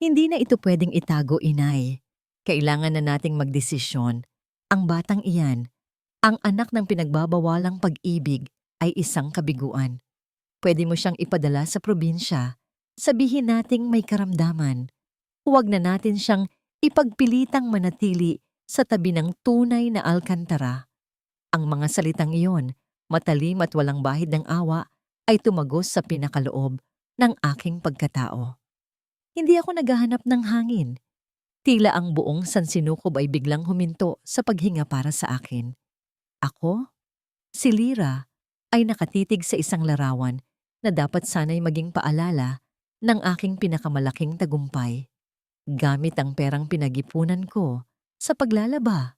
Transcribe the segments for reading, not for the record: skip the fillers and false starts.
Hindi na ito pwedeng itago, inay. Kailangan na nating magdesisyon. Ang batang iyan, ang anak ng pinagbabawalang pag-ibig, ay isang kabiguan. Pwede mo siyang ipadala sa probinsya. Sabihin nating may karamdaman. Huwag na natin siyang ipagpilitang manatili sa tabi ng tunay na alkantara. Ang mga salitang iyon, matalim at walang bahid ng awa, ay tumagos sa pinakaloob ng aking pagkatao. Hindi ako naghahanap ng hangin. Tila ang buong sansinukob ay biglang huminto sa paghinga para sa akin. Ako, si Lyra, ay nakatitig sa isang larawan na dapat sana'y maging paalala ng aking pinakamalaking tagumpay. Gamit ang perang pinag-ipunan ko sa paglalaba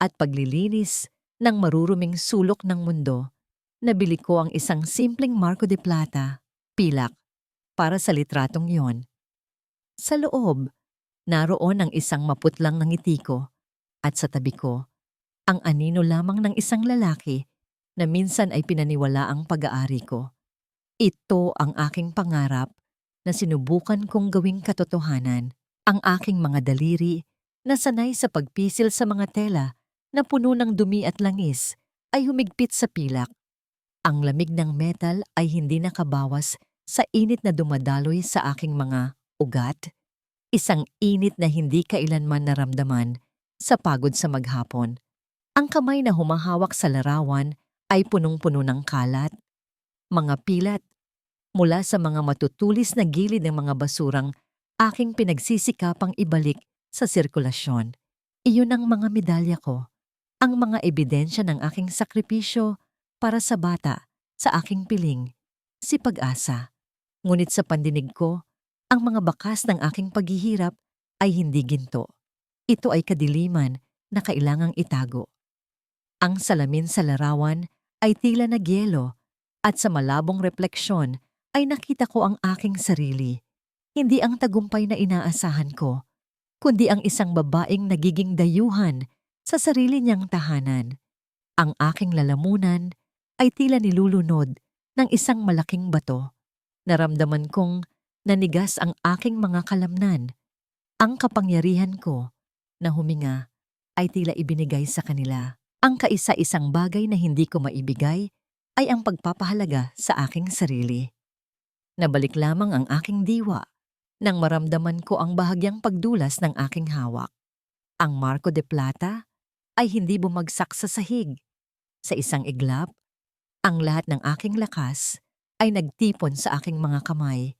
at paglilinis ng maruruming sulok ng mundo, nabili ko ang isang simpleng Marco de Plata, pilak, para sa litratong yon. Sa loob, naroon ang isang maputlang na ngiti ko at sa tabi ko, ang anino lamang ng isang lalaki na minsan ay pinaniwala ang pag-aari ko. Ito ang aking pangarap na sinubukan kong gawing katotohanan. Ang aking mga daliri na sanay sa pagpisil sa mga tela na puno ng dumi at langis ay humigpit sa pilak. Ang lamig ng metal ay hindi nakabawas sa init na dumadaloy sa aking mga ugat. Isang init na hindi kailanman naramdaman sa pagod sa maghapon. Ang kamay na humahawak sa larawan ay punong-puno ng kalat, mga pilat, mula sa mga matutulis na gilid ng mga basurang aking pinagsisikapang ibalik sa sirkulasyon. Iyon ang mga medalya ko, ang mga ebidensya ng aking sakripisyo para sa bata, sa aking piling, si Pag-asa. Ngunit sa pandinig ko, ang mga bakas ng aking paghihirap ay hindi ginto. Ito ay kadiliman na kailangang itago. Ang salamin sa larawan ay tila nagyelo at sa malabong refleksyon ay nakita ko ang aking sarili. Hindi ang tagumpay na inaasahan ko, kundi ang isang babaeng nagiging dayuhan sa sarili niyang tahanan. Ang aking lalamunan ay tila nilulunod ng isang malaking bato. Naramdaman kong nanigas ang aking mga kalamnan. Ang kapangyarihan ko na huminga ay tila ibinigay sa kanila. Ang kaisa-isang bagay na hindi ko maibigay ay ang pagpapahalaga sa aking sarili. Nabalik lamang ang aking diwa nang maramdaman ko ang bahagyang pagdulas ng aking hawak. Ang Marco de Plata ay hindi bumagsak sa sahig. Sa isang iglap, ang lahat ng aking lakas ay nagtipon sa aking mga kamay.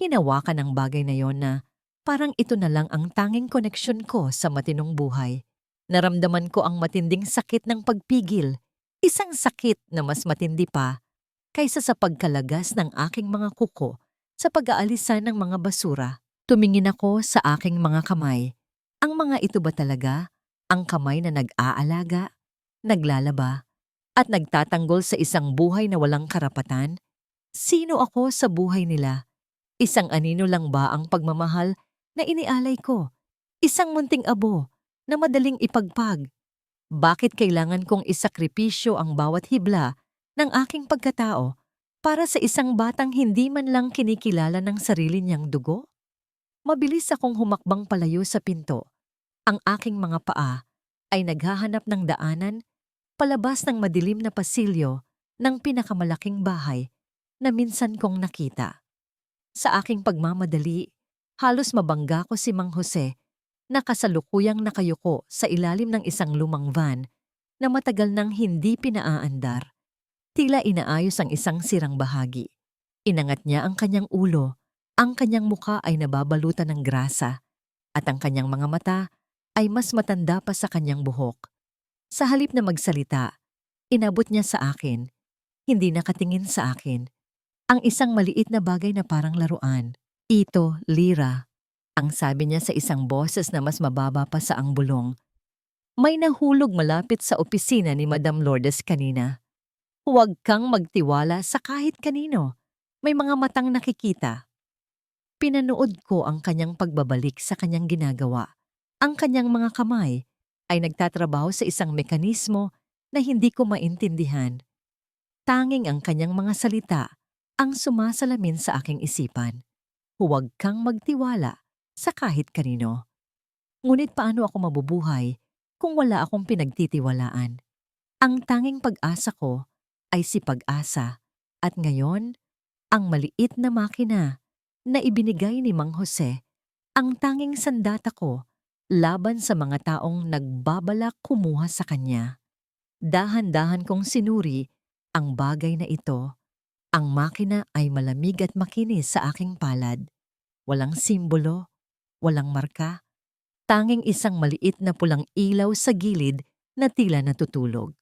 Hinawakan ang bagay na yon na parang ito na lang ang tanging koneksyon ko sa matinong buhay. Naramdaman ko ang matinding sakit ng pagpigil, isang sakit na mas matindi pa kaysa sa pagkalagas ng aking mga kuko sa pag-aalisan ng mga basura. Tumingin ako sa aking mga kamay. Ang mga ito ba talaga ang kamay na nag-aalaga, naglalaba, at nagtatanggol sa isang buhay na walang karapatan? Sino ako sa buhay nila? Isang anino lang ba ang pagmamahal na inialay ko? Isang munting abo na madaling ipagpag. Bakit kailangan kong isakripisyo ang bawat hibla ng aking pagkatao para sa isang batang hindi man lang kinikilala ng sarili niyang dugo? Mabilis akong humakbang palayo sa pinto. Ang aking mga paa ay naghahanap ng daanan palabas ng madilim na pasilyo ng pinakamalaking bahay na minsan kong nakita. Sa aking pagmamadali, halos mabangga ko si Mang Jose na kasalukuyang nakayuko sa ilalim ng isang lumang van na matagal nang hindi pinaaandar. Tila inaayos ang isang sirang bahagi. Inangat niya ang kanyang ulo, ang kanyang muka ay nababalutan ng grasa, at ang kanyang mga mata ay mas matanda pa sa kanyang buhok. Sa halip na magsalita, inabot niya sa akin, hindi nakatingin sa akin, ang isang maliit na bagay na parang laruan. Ito, Lyra, ang sabi niya sa isang boses na mas mababa pa sa ang bulong. May nahulog malapit sa opisina ni Madam Lourdes kanina. Huwag kang magtiwala sa kahit kanino. May mga matang nakikita. Pinanood ko ang kanyang pagbabalik sa kanyang ginagawa. Ang kanyang mga kamay ay nagtatrabaho sa isang mekanismo na hindi ko maintindihan. Tanging ang kanyang mga salita ang sumasalamin sa aking isipan. Huwag kang magtiwala. sa kahit kanino. Ngunit paano ako mabubuhay kung wala akong pinagtitiwalaan? Ang tanging pag-asa ko ay si pag-asa at ngayon, ang maliit na makina na ibinigay ni Mang Jose ang tanging sandata ko laban sa mga taong nagbabalak kumuha sa kanya. Dahan-dahan kong sinuri ang bagay na ito. Ang makina ay malamig at makinis sa aking palad. Walang simbolo, walang marka, tanging isang maliit na pulang ilaw sa gilid na tila natutulog.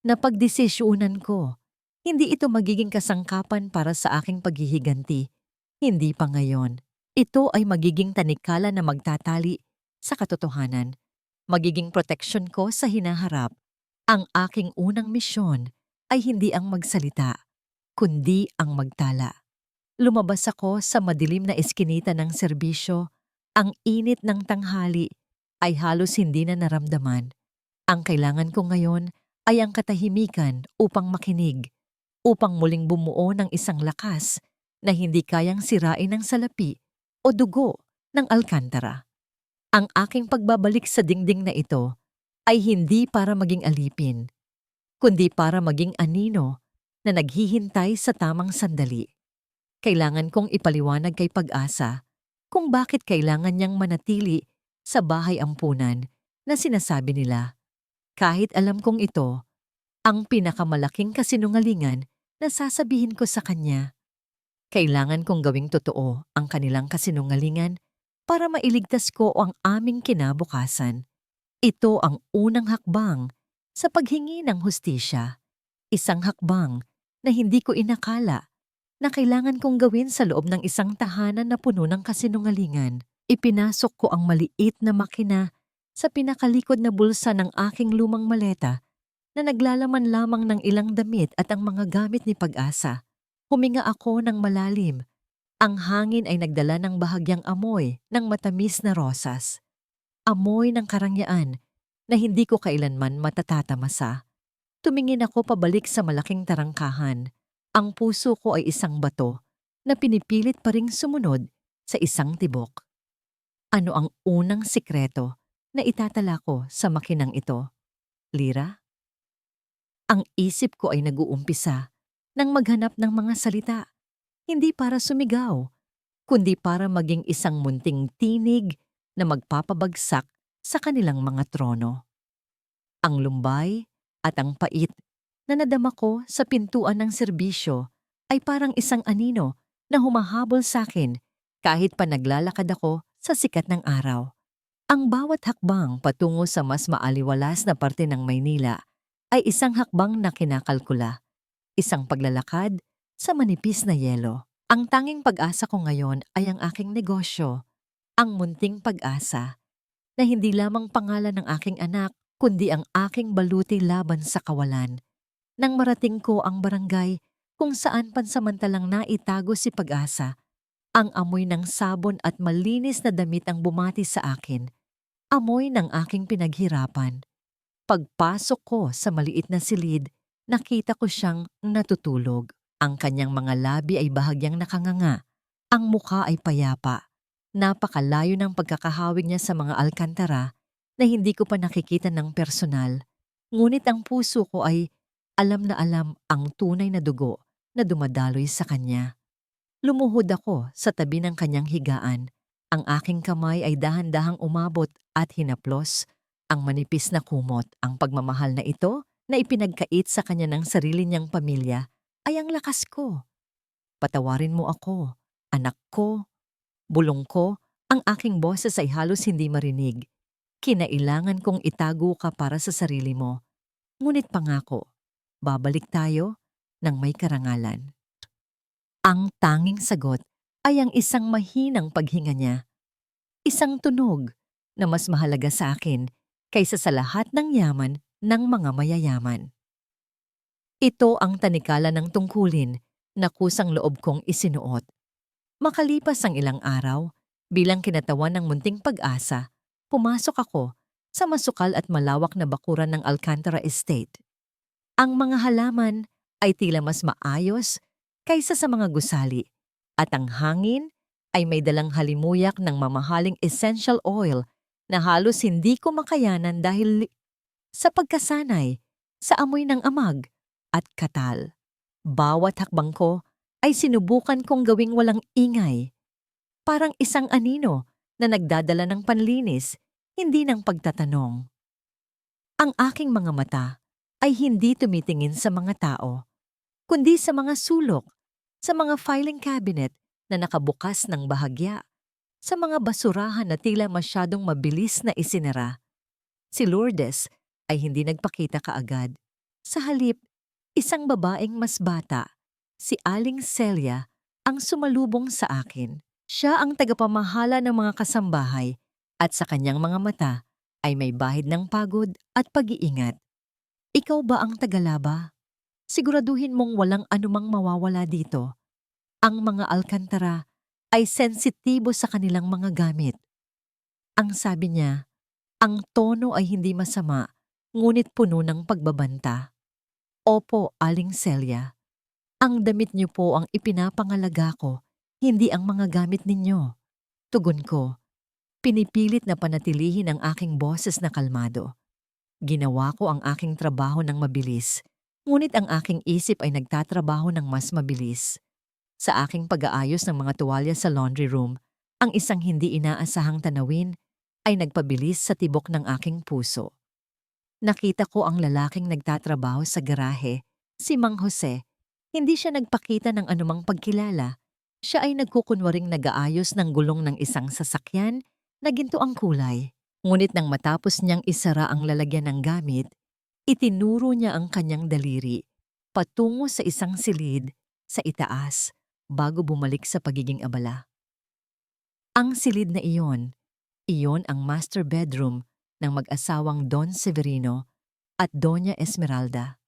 Napagdesisyunan ko, hindi ito magiging kasangkapan para sa aking paghihiganti. Hindi pa ngayon. Ito ay magiging tanikala na magtatali sa katotohanan. Magiging proteksyon ko sa hinaharap. Ang aking unang misyon ay hindi ang magsalita, kundi ang magtala. Lumabas ako sa madilim na eskinita ng serbisyo. Ang init ng tanghali ay halos hindi na naramdaman. Ang kailangan ko ngayon ay ang katahimikan upang makinig, upang muling bumuo ng isang lakas na hindi kayang sirain ng salapi o dugo ng alkantara. Ang aking pagbabalik sa dingding na ito ay hindi para maging alipin, kundi para maging anino na naghihintay sa tamang sandali. Kailangan kong ipaliwanag kay Pag-asa kung bakit kailangan niyang manatili sa bahay ampunan na sinasabi nila. Kahit alam kong ito, ang pinakamalaking kasinungalingan na sasabihin ko sa kanya. Kailangan kong gawing totoo ang kanilang kasinungalingan para mailigtas ko ang aming kinabukasan. Ito ang unang hakbang sa paghingi ng hustisya. Isang hakbang na hindi ko inakala na kailangan kong gawin sa loob ng isang tahanan na puno ng kasinungalingan. Ipinasok ko ang maliit na makina sa pinakalikod na bulsa ng aking lumang maleta na naglalaman lamang ng ilang damit at ang mga gamit ni Pag-asa. Huminga ako ng malalim. Ang hangin ay nagdala ng bahagyang amoy ng matamis na rosas. Amoy ng karangyaan na hindi ko kailanman matatatamasa. Tumingin ako pabalik sa malaking tarangkahan. Ang puso ko ay isang bato na pinipilit pa ring sumunod sa isang tibok. Ano ang unang sikreto na itatala ko sa makinang ito? Lira? Ang isip ko ay nag-uumpisa nang maghanap ng mga salita, hindi para sumigaw, kundi para maging isang munting tinig na magpapabagsak sa kanilang mga trono. Ang lumbay at ang pait na nadama ko sa pintuan ng serbisyo ay parang isang anino na humahabol sa akin kahit pa naglalakad ako sa sikat ng araw. Ang bawat hakbang patungo sa mas maaliwalas na parte ng Maynila ay isang hakbang na kinakalkula, isang paglalakad sa manipis na yelo. Ang tanging pag-asa ko ngayon ay ang aking negosyo, ang munting pag-asa, na hindi lamang pangalan ng aking anak, kundi ang aking baluti laban sa kawalan. Nang marating ko ang barangay kung saan pansamantalang naitago si Pag-asa, ang amoy ng sabon at malinis na damit ang bumati sa akin, amoy ng aking pinaghirapan. Pagpasok ko sa maliit na silid, nakita ko siyang natutulog. Ang kanyang mga labi ay bahagyang nakanganga. Ang mukha ay payapa. Napakalayo ng pagkakahawig niya sa mga alkantara na hindi ko pa nakikita ng personal. Ngunit ang puso ko ay alam na alam ang tunay na dugo na dumadaloy sa kanya. Lumuhod ako sa tabi ng kanyang higaan. Ang aking kamay ay dahan-dahang umabot at hinaplos ang manipis na kumot. Ang pagmamahal na ito na ipinagkait sa kanya ng sarili niyang pamilya ay ang lakas ko. Patawarin mo ako, anak ko. Bulong ko, ang aking boses ay halos hindi marinig. Kinailangan kong itago ka para sa sarili mo. Ngunit pangako, babalik tayo ng may karangalan. Ang tanging sagot ay ang isang mahinang paghinga niya. Isang tunog na mas mahalaga sa akin kaysa sa lahat ng yaman ng mga mayayaman. Ito ang tanikala ng tungkulin na kusang loob kong isinuot. Makalipas ang ilang araw, bilang kinatawan ng munting Pag-asa, pumasok ako sa masukal at malawak na bakuran ng Alcantara Estate. Ang mga halaman ay tila mas maayos kaysa sa mga gusali at ang hangin ay may dalang halimuyak ng mamahaling essential oil na halos hindi ko makayanan dahil sa pagkasanay sa amoy ng amag at katal. Bawat hakbang ko ay sinubukan kong gawing walang ingay, parang isang anino na nagdadala ng panlinis, hindi ng pagtatanong. Ang aking mga mata ay hindi tumitingin sa mga tao, kundi sa mga sulok, sa mga filing cabinet na nakabukas ng bahagya, sa mga basurahan na tila masyadong mabilis na isinara. Si Lourdes ay hindi nagpakita kaagad. Sa halip, isang babaeng mas bata, si Aling Celia, ang sumalubong sa akin. Siya ang tagapamahala ng mga kasambahay at sa kanyang mga mata ay may bahid ng pagod at pag-iingat. Ikaw ba ang tagalaba? Siguraduhin mong walang anumang mawawala dito. Ang mga alkantara ay sensitibo sa kanilang mga gamit. Ang sabi niya, ang tono ay hindi masama, ngunit puno ng pagbabanta. Opo, Aling Celia. Ang damit niyo po ang ipinapangalaga ko, hindi ang mga gamit ninyo. Tugon ko, pinipilit na panatilihin ang aking boses na kalmado. Ginawa ko ang aking trabaho ng mabilis, ngunit ang aking isip ay nagtatrabaho ng mas mabilis. Sa aking pag-aayos ng mga tuwalya sa laundry room, ang isang hindi inaasahang tanawin ay nagpabilis sa tibok ng aking puso. Nakita ko ang lalaking nagtatrabaho sa garahe, si Mang Jose. Hindi siya nagpakita ng anumang pagkilala. Siya ay nagkukunwaring nag-aayos ng gulong ng isang sasakyan na ginto ang kulay. Ngunit nang matapos niyang isara ang lalagyan ng gamit, itinuro niya ang kanyang daliri patungo sa isang silid sa itaas bago bumalik sa pagiging abala. Ang silid na iyon ang master bedroom ng mag-asawang Don Severino at Doña Esmeralda.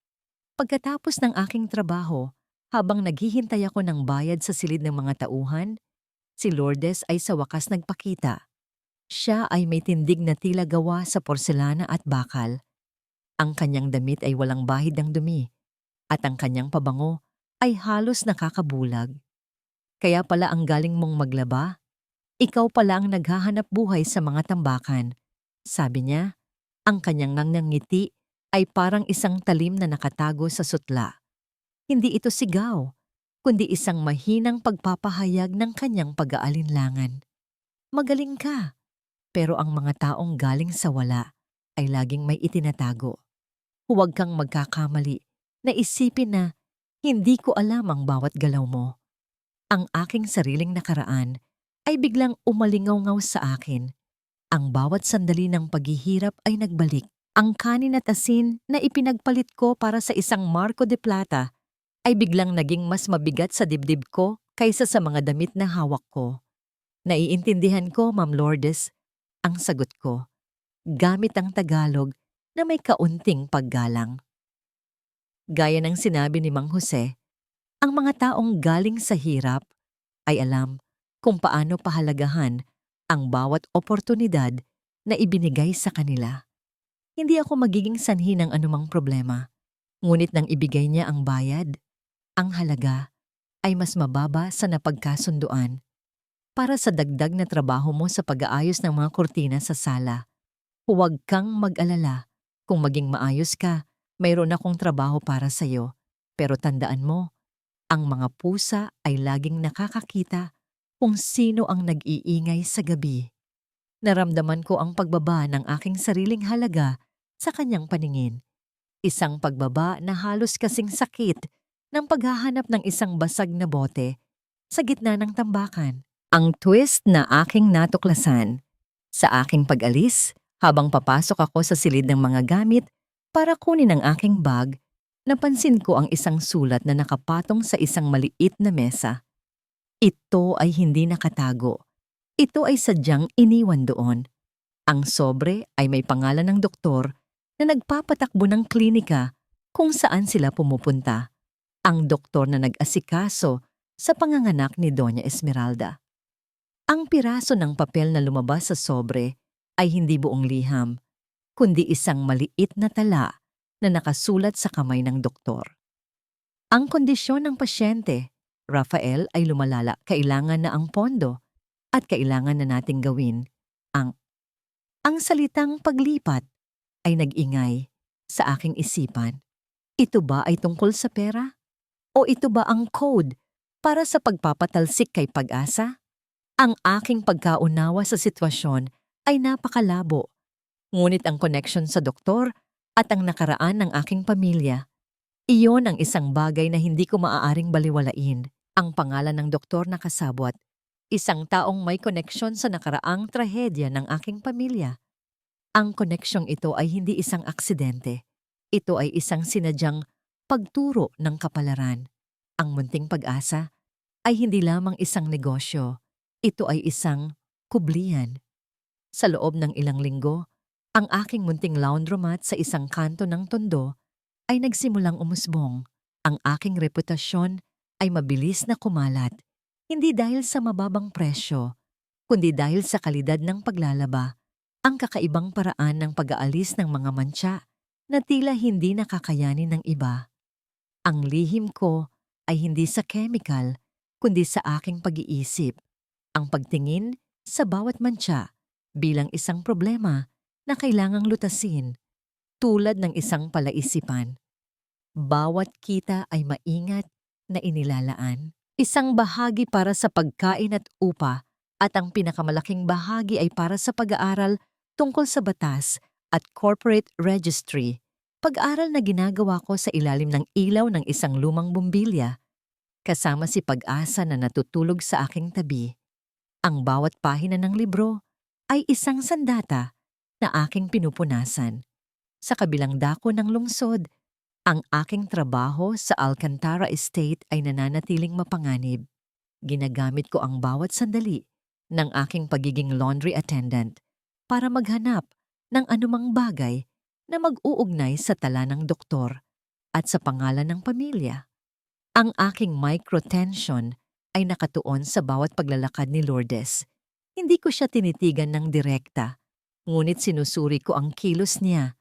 Pagkatapos ng aking trabaho, habang naghihintay ako ng bayad sa silid ng mga tauhan, si Lourdes ay sa wakas nagpakita. Siya ay may tindig na tila gawa sa porselana at bakal. Ang kanyang damit ay walang bahid ng dumi, at ang kanyang pabango ay halos nakakabulag. Kaya pala ang galing mong maglaba? Ikaw pala ang naghahanap buhay sa mga tambakan. Sabi niya, ang kanyang ngiti ay parang isang talim na nakatago sa sutla. Hindi ito sigaw, kundi isang mahinang pagpapahayag ng kanyang pag-aalinlangan. Magaling ka, pero ang mga taong galing sa wala ay laging may itinatago. Huwag kang magkakamali na isipin na hindi ko alam ang bawat galaw mo. Ang aking sariling nakaraan ay biglang umalingaw-ngaw sa akin. Ang bawat sandali ng paghihirap ay nagbalik. Ang kanin at asin na ipinagpalit ko para sa isang marco de plata ay biglang naging mas mabigat sa dibdib ko kaysa sa mga damit na hawak ko. Naiintindihan ko, Ma'am Lourdes, ang sagot ko, gamit ang Tagalog na may kaunting paggalang. Gaya ng sinabi ni Mang Jose, ang mga taong galing sa hirap ay alam kung paano pahalagahan ang bawat oportunidad na ibinigay sa kanila. Hindi ako magiging sanhi ng anumang problema, ngunit nang ibigay niya ang bayad, ang halaga ay mas mababa sa napagkasunduan. Para sa dagdag na trabaho mo sa pag-aayos ng mga kurtina sa sala, huwag kang mag-alala. Kung maging maayos ka, mayroon akong trabaho para sa'yo. Pero tandaan mo, ang mga pusa ay laging nakakakita kung sino ang nag-iingay sa gabi. Naramdaman ko ang pagbaba ng aking sariling halaga sa kanyang paningin. Isang pagbaba na halos kasing sakit ng paghahanap ng isang basag na bote sa gitna ng tambakan. Ang twist na aking natuklasan. Sa aking pag-alis, habang papasok ako sa silid ng mga gamit para kunin ang aking bag, napansin ko ang isang sulat na nakapatong sa isang maliit na mesa. Ito ay hindi nakatago. Ito ay sadyang iniwan doon. Ang sobre ay may pangalan ng doktor na nagpapatakbo ng klinika kung saan sila pumupunta. Ang doktor na nag-asikaso sa panganganak ni Doña Esmeralda. Ang piraso ng papel na lumabas sa sobre ay hindi buong liham, kundi isang maliit na tala na nakasulat sa kamay ng doktor. Ang kondisyon ng pasyente, Rafael, ay lumalala. Kailangan na ang pondo. At kailangan na nating gawin ang salitang paglipat ay nag-ingay sa aking isipan. Ito ba ay tungkol sa pera? O ito ba ang code para sa pagpapatalsik kay Pag-asa? Ang aking pagkaunawa sa sitwasyon ay napakalabo. Ngunit ang connection sa doktor at ang nakaraan ng aking pamilya, iyon ang isang bagay na hindi ko maaaring baliwalain. Ang pangalan ng doktor na kasabwat, isang taong may koneksyon sa nakaraang trahedya ng aking pamilya. Ang koneksyong ito ay hindi isang aksidente. Ito ay isang sinadyang pagturo ng kapalaran. Ang munting Pag-asa ay hindi lamang isang negosyo. Ito ay isang kublian. Sa loob ng ilang linggo, ang aking munting laundromat sa isang kanto ng Tondo ay nagsimulang umusbong. Ang aking reputasyon ay mabilis na kumalat, hindi dahil sa mababang presyo, kundi dahil sa kalidad ng paglalaba, ang kakaibang paraan ng pag-aalis ng mga mantsa na tila hindi nakakayanin ng iba. Ang lihim ko ay hindi sa chemical, kundi sa aking pag-iisip. Ang pagtingin sa bawat mantsa bilang isang problema na kailangang lutasin, tulad ng isang palaisipan. Bawat kita ay maingat na inilalaan. Isang bahagi para sa pagkain at upa, at ang pinakamalaking bahagi ay para sa pag-aaral tungkol sa batas at corporate registry. Pag-aaral na ginagawa ko sa ilalim ng ilaw ng isang lumang bumbilya, kasama si Pag-asa na natutulog sa aking tabi. Ang bawat pahina ng libro ay isang sandata na aking pinupunasan. Sa kabilang dako ng lungsod, ang aking trabaho sa Alcantara Estate ay nananatiling mapanganib. Ginagamit ko ang bawat sandali ng aking pagiging laundry attendant para maghanap ng anumang bagay na mag-uugnay sa tala ng doktor at sa pangalan ng pamilya. Ang aking microtension ay nakatuon sa bawat paglalakad ni Lourdes. Hindi ko siya tinitigan ng direkta, ngunit sinusuri ko ang kilos niya,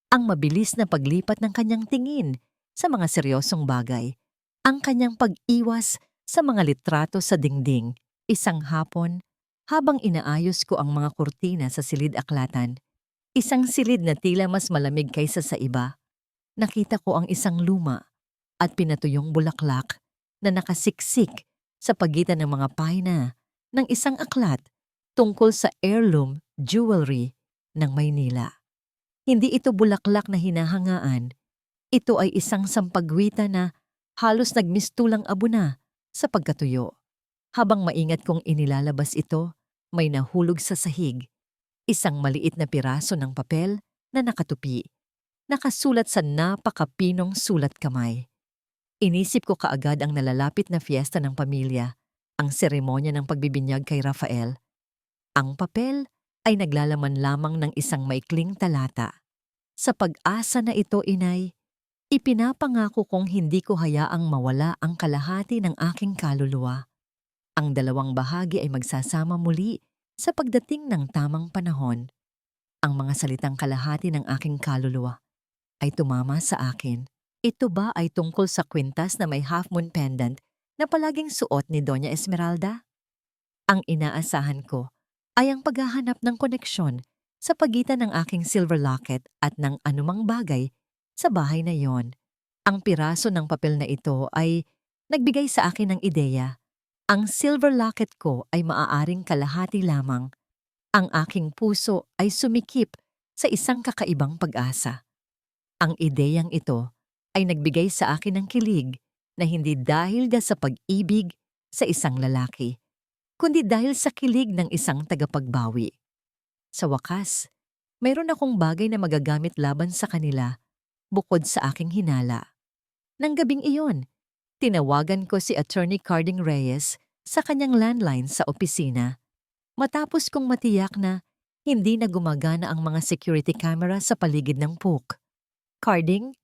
ang mabilis na paglipat ng kanyang tingin sa mga seryosong bagay, ang kanyang pag-iwas sa mga litrato sa dingding. Isang hapon, habang inaayos ko ang mga kurtina sa silid-aklatan, isang silid na tila mas malamig kaysa sa iba, nakita ko ang isang luma at pinatuyong bulaklak na nakasiksik sa pagitan ng mga pahina ng isang aklat tungkol sa heirloom jewelry ng Maynila. Hindi ito bulaklak na hinahangaan. Ito ay isang sampagwita na halos nagmistulang abo na sa pagkatuyo. Habang maingat kong inilalabas ito, may nahulog sa sahig. Isang maliit na piraso ng papel na nakatupi. Nakasulat sa napakapinong sulat kamay. Inisip ko kaagad ang nalalapit na fiesta ng pamilya, ang seremonya ng pagbibinyag kay Rafael. Ang papel ay naglalaman lamang ng isang maikling talata. Sa Pag-asa na ito, Inay, ipinapangako kong hindi ko hayaang mawala ang kalahati ng aking kaluluwa. Ang dalawang bahagi ay magsasama muli sa pagdating ng tamang panahon. Ang mga salitang kalahati ng aking kaluluwa ay tumama sa akin. Ito ba ay tungkol sa kwintas na may half-moon pendant na palaging suot ni Doña Esmeralda? Ang inaasahan ko ay ang paghahanap ng koneksyon sa pagitan ng aking silver locket at ng anumang bagay sa bahay na yon. Ang piraso ng papel na ito ay nagbigay sa akin ng ideya. Ang silver locket ko ay maaaring kalahati lamang. Ang aking puso ay sumikip sa isang kakaibang pag-asa. Ang ideyang ito ay nagbigay sa akin ng kilig na hindi dahil sa pag-ibig sa isang lalaki, kundi dahil sa kilig ng isang tagapagbawi. Sa wakas, mayroon akong bagay na magagamit laban sa kanila bukod sa aking hinala. Nang gabing iyon, tinawagan ko si Attorney Carding Reyes sa kanyang landline sa opisina. Matapos kong matiyak na hindi na gumagana ang mga security camera sa paligid ng PUC. Carding,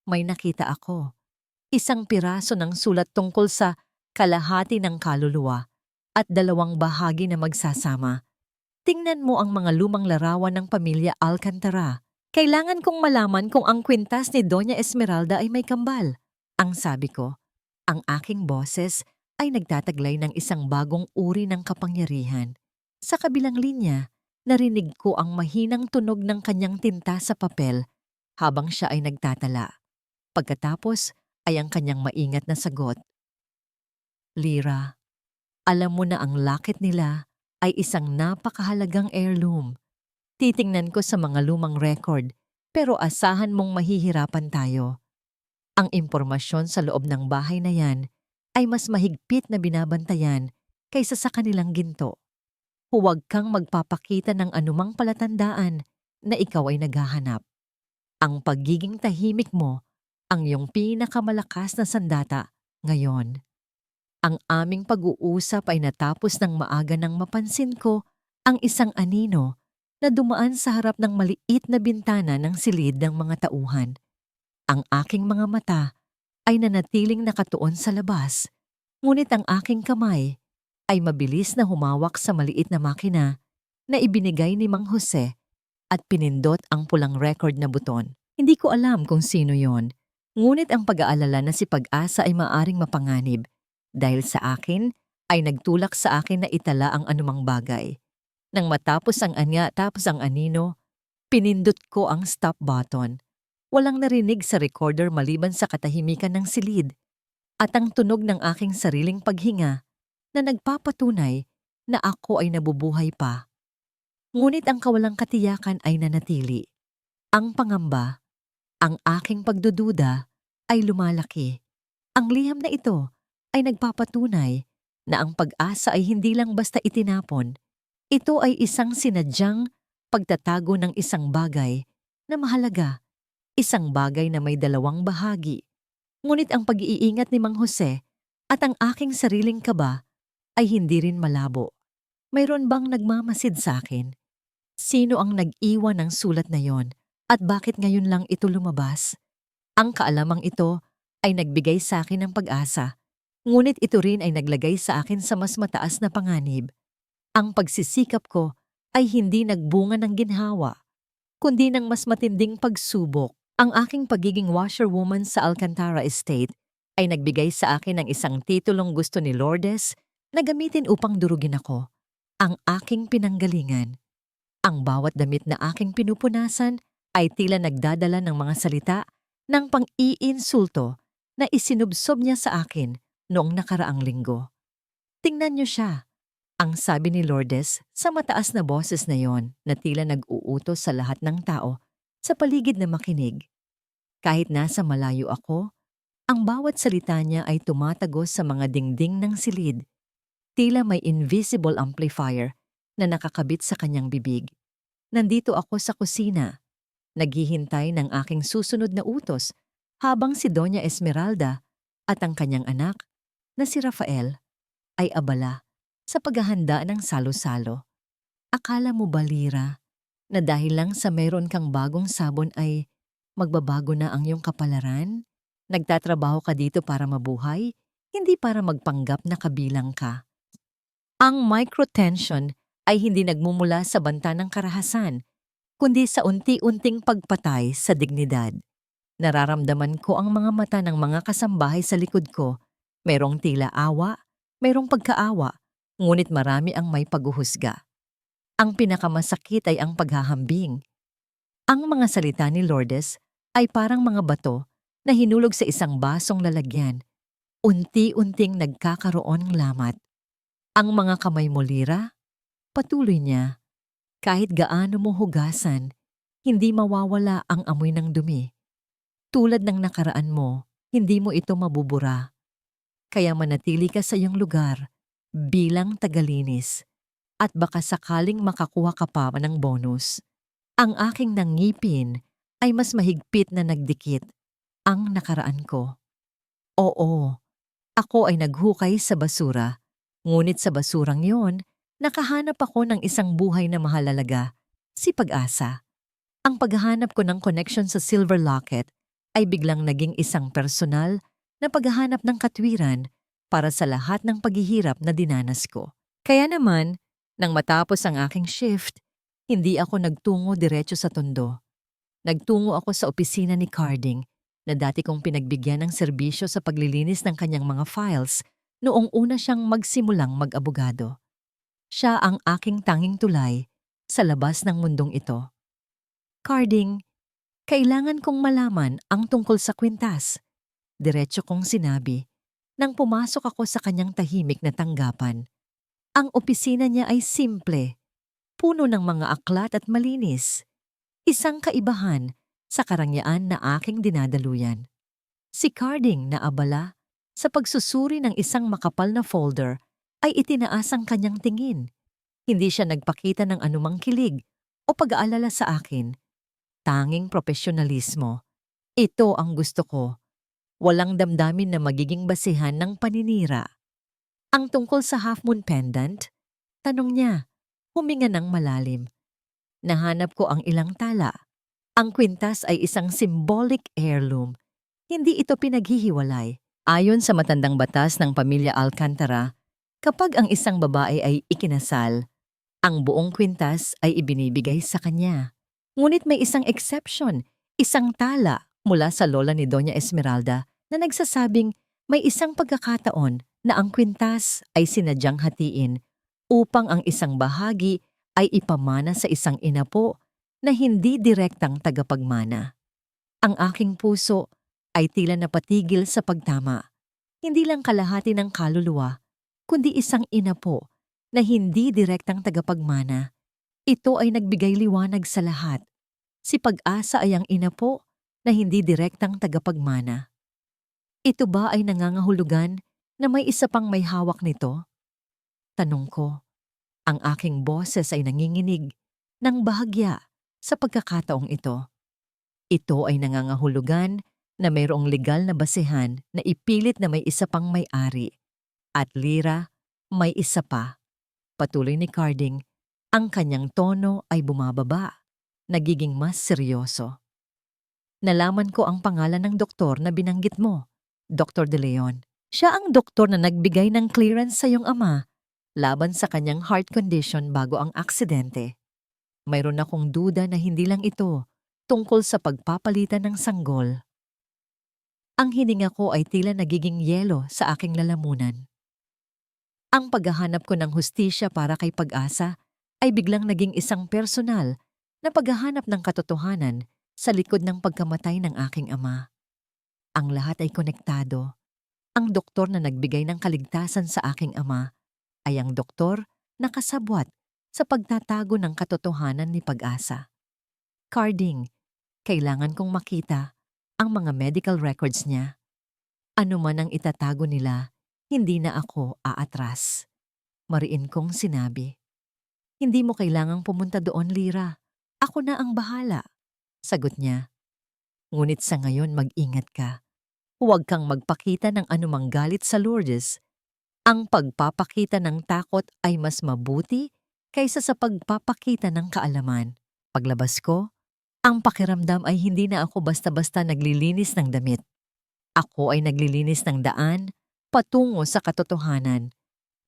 may nakita ako. Isang piraso ng sulat tungkol sa kalahati ng kaluluwa at dalawang bahagi na magsasama. Tingnan mo ang mga lumang larawan ng pamilya Alcantara. Kailangan kong malaman kung ang kwintas ni Doña Esmeralda ay may kambal. Ang sabi ko, ang aking boses ay nagtataglay ng isang bagong uri ng kapangyarihan. Sa kabilang linya, narinig ko ang mahinang tunog ng kanyang tinta sa papel habang siya ay nagtatala. Pagkatapos ay ang kanyang maingat na sagot, "Lyra, alam mo na ang lakit nila ay isang napakahalagang heirloom. Titingnan ko sa mga lumang record, pero asahan mong mahihirapan tayo. Ang impormasyon sa loob ng bahay na yan ay mas mahigpit na binabantayan kaysa sa kanilang ginto. Huwag kang magpapakita ng anumang palatandaan na ikaw ay naghahanap. Ang pagiging tahimik mo ang iyong pinakamalakas na sandata ngayon." Ang aming pag-uusap ay natapos ng maaga nang mapansin ko ang isang anino na dumaan sa harap ng maliit na bintana ng silid ng mga tauhan. Ang aking mga mata ay nanatiling nakatuon sa labas, ngunit ang aking kamay ay mabilis na humawak sa maliit na makina na ibinigay ni Mang Jose at pinindot ang pulang record na buton. Hindi ko alam kung sino yon, ngunit ang pag-aalala na si Pag-asa ay maaring mapanganib dahil sa akin ay nagtulak sa akin na itala ang anumang bagay. Nang matapos ang anino, pinindot ko ang stop button. Walang narinig sa recorder maliban sa katahimikan ng silid at ang tunog ng aking sariling paghinga na nagpapatunay na ako ay nabubuhay pa. Ngunit ang kawalang katiyakan ay nanatili. Ang pangamba, ang aking pagdududa ay lumalaki. Ang liham na ito ay nagpapatunay na ang pag-asa ay hindi lang basta itinapon. Ito ay isang sinadyang pagtatago ng isang bagay na mahalaga, isang bagay na may dalawang bahagi. Ngunit ang pag-iingat ni Mang Jose at ang aking sariling kaba ay hindi rin malabo. Mayroon bang nagmamasid sa akin? Sino ang nag-iwan ng sulat na yon at bakit ngayon lang ito lumabas? Ang kaalamang ito ay nagbigay sa akin ng pag-asa. Ngunit ito rin ay naglagay sa akin sa mas mataas na panganib. Ang pagsisikap ko ay hindi nagbunga ng ginhawa, kundi ng mas matinding pagsubok. Ang aking pagiging washerwoman sa Alcantara Estate ay nagbigay sa akin ng isang titulong gusto ni Lourdes na gamitin upang durugin ako. Ang aking pinanggalingan. Ang bawat damit na aking pinupunasan ay tila nagdadala ng mga salita ng pang-iinsulto na isinubsob niya sa akin noong nakaraang linggo. "Tingnan niyo siya," ang sabi ni Lourdes sa mataas na boses na yon na tila nag-uutos sa lahat ng tao sa paligid na makinig. Kahit nasa malayo ako, ang bawat salita niya ay tumatagos sa mga dingding ng silid. Tila may invisible amplifier na nakakabit sa kanyang bibig. Nandito ako sa kusina, naghihintay ng aking susunod na utos habang si Doña Esmeralda at ang kanyang anak na si Rafael ay abala sa paghahanda ng salo-salo. Akala mo ba, Lyra, na dahil lang sa meron kang bagong sabon ay magbabago na ang iyong kapalaran? Nagtatrabaho ka dito para mabuhay, hindi para magpanggap na kabilang ka. Ang microtension ay hindi nagmumula sa banta ng karahasan, kundi sa unti-unting pagpatay sa dignidad. Nararamdaman ko ang mga mata ng mga kasambahay sa likod ko. Merong tila awa, merong pagkaawa, ngunit marami ang may paghuhusga. Ang pinakamasakit ay ang paghahambing. Ang mga salita ni Lourdes ay parang mga bato na hinulog sa isang basong lalagyan. Unti-unting nagkakaroon ng lamat. Ang mga kamay mo, Lyra, patuloy niya. Kahit gaano mo hugasan, hindi mawawala ang amoy ng dumi. Tulad ng nakaraan mo, hindi mo ito mabubura. Kaya manatili ka sa iyong lugar bilang tagalinis at baka sakaling makakuha ka pa ng bonus. Ang aking nangipin ay mas mahigpit na nagdikit ang nakaraan ko. Oo, ako ay naghukay sa basura, ngunit sa basurang yon, nakahanap ako ng isang buhay na mahalalaga, si Pag-asa. Ang paghahanap ko ng connection sa silver locket ay biglang naging isang personal na paghahanap ng katwiran para sa lahat ng paghihirap na dinanas ko. Kaya naman, nang matapos ang aking shift, hindi ako nagtungo diretso sa tondo. Nagtungo ako sa opisina ni Carding na dati kong pinagbigyan ng serbisyo sa paglilinis ng kanyang mga files noong una siyang magsimulang mag-abogado. Siya ang aking tanging tulay sa labas ng mundong ito. Carding, kailangan kong malaman ang tungkol sa kwintas. Diretso kong sinabi nang pumasok ako sa kanyang tahimik na tanggapan. Ang opisina niya ay simple, puno ng mga aklat at malinis. Isang kaibahan sa karangyaan na aking dinadaluyan. Si Carding na abala sa pagsusuri ng isang makapal na folder ay itinaas ang kanyang tingin. Hindi siya nagpakita ng anumang kilig o pag-aalala sa akin. Tanging profesionalismo. Ito ang gusto ko. Walang damdamin na magiging basihan ng paninira. Ang tungkol sa half moon pendant, tanong niya, huminga ng malalim. Nahanap ko ang ilang tala. Ang kwintas ay isang symbolic heirloom. Hindi ito pinaghihiwalay. Ayon sa matandang batas ng pamilya Alcantara, kapag ang isang babae ay ikinasal, ang buong kwintas ay ibinibigay sa kanya. Ngunit may isang exception, isang tala mula sa lola ni Doña Esmeralda na nagsasabing may isang pagkakataon na ang kwintas ay sinadyang hatiin upang ang isang bahagi ay ipamana sa isang inapo na hindi direktang tagapagmana. Ang aking puso ay tila napatigil sa pagtama. Hindi lang kalahati ng kaluluwa, kundi isang inapo na hindi direktang tagapagmana. Ito ay nagbigay liwanag sa lahat. Si Pag-asa ay ang inapo na hindi direktang tagapagmana. Ito ba ay nangangahulugan na may isa pang may hawak nito? Tanong ko. Ang aking boses ay nanginginig ng bahagya sa pagkakataong ito. Ito ay nangangahulugan na mayroong legal na basehan na ipilit na may isa pang may-ari. At Lyra, may isa pa. Patuloy ni Carding, ang kanyang tono ay bumababa, nagiging mas seryoso. Nalaman ko ang pangalan ng doktor na binanggit mo, Dr. De Leon. Siya ang doktor na nagbigay ng clearance sa iyong ama laban sa kanyang heart condition bago ang aksidente. Mayroon akong duda na hindi lang ito tungkol sa pagpapalitan ng sanggol. Ang hininga ko ay tila nagiging yelo sa aking lalamunan. Ang paghahanap ko ng hustisya para kay Pag-asa ay biglang naging isang personal na paghahanap ng katotohanan sa likod ng pagkamatay ng aking ama. Ang lahat ay konektado. Ang doktor na nagbigay ng kaligtasan sa aking ama ay ang doktor na kasabwat sa pagtatago ng katotohanan ni Pag-asa. Carding, kailangan kong makita ang mga medical records niya. Ano man ang itatago nila, hindi na ako aatras. Mariin kong sinabi. Hindi mo kailangang pumunta doon, Lyra. Ako na ang bahala. Sagot niya. Ngunit sa ngayon mag-ingat ka. Huwag kang magpakita ng anumang galit sa Lourdes. Ang pagpapakita ng takot ay mas mabuti kaysa sa pagpapakita ng kaalaman. Paglabas ko, ang pakiramdam ay hindi na ako basta-basta naglilinis ng damit. Ako ay naglilinis ng daan patungo sa katotohanan.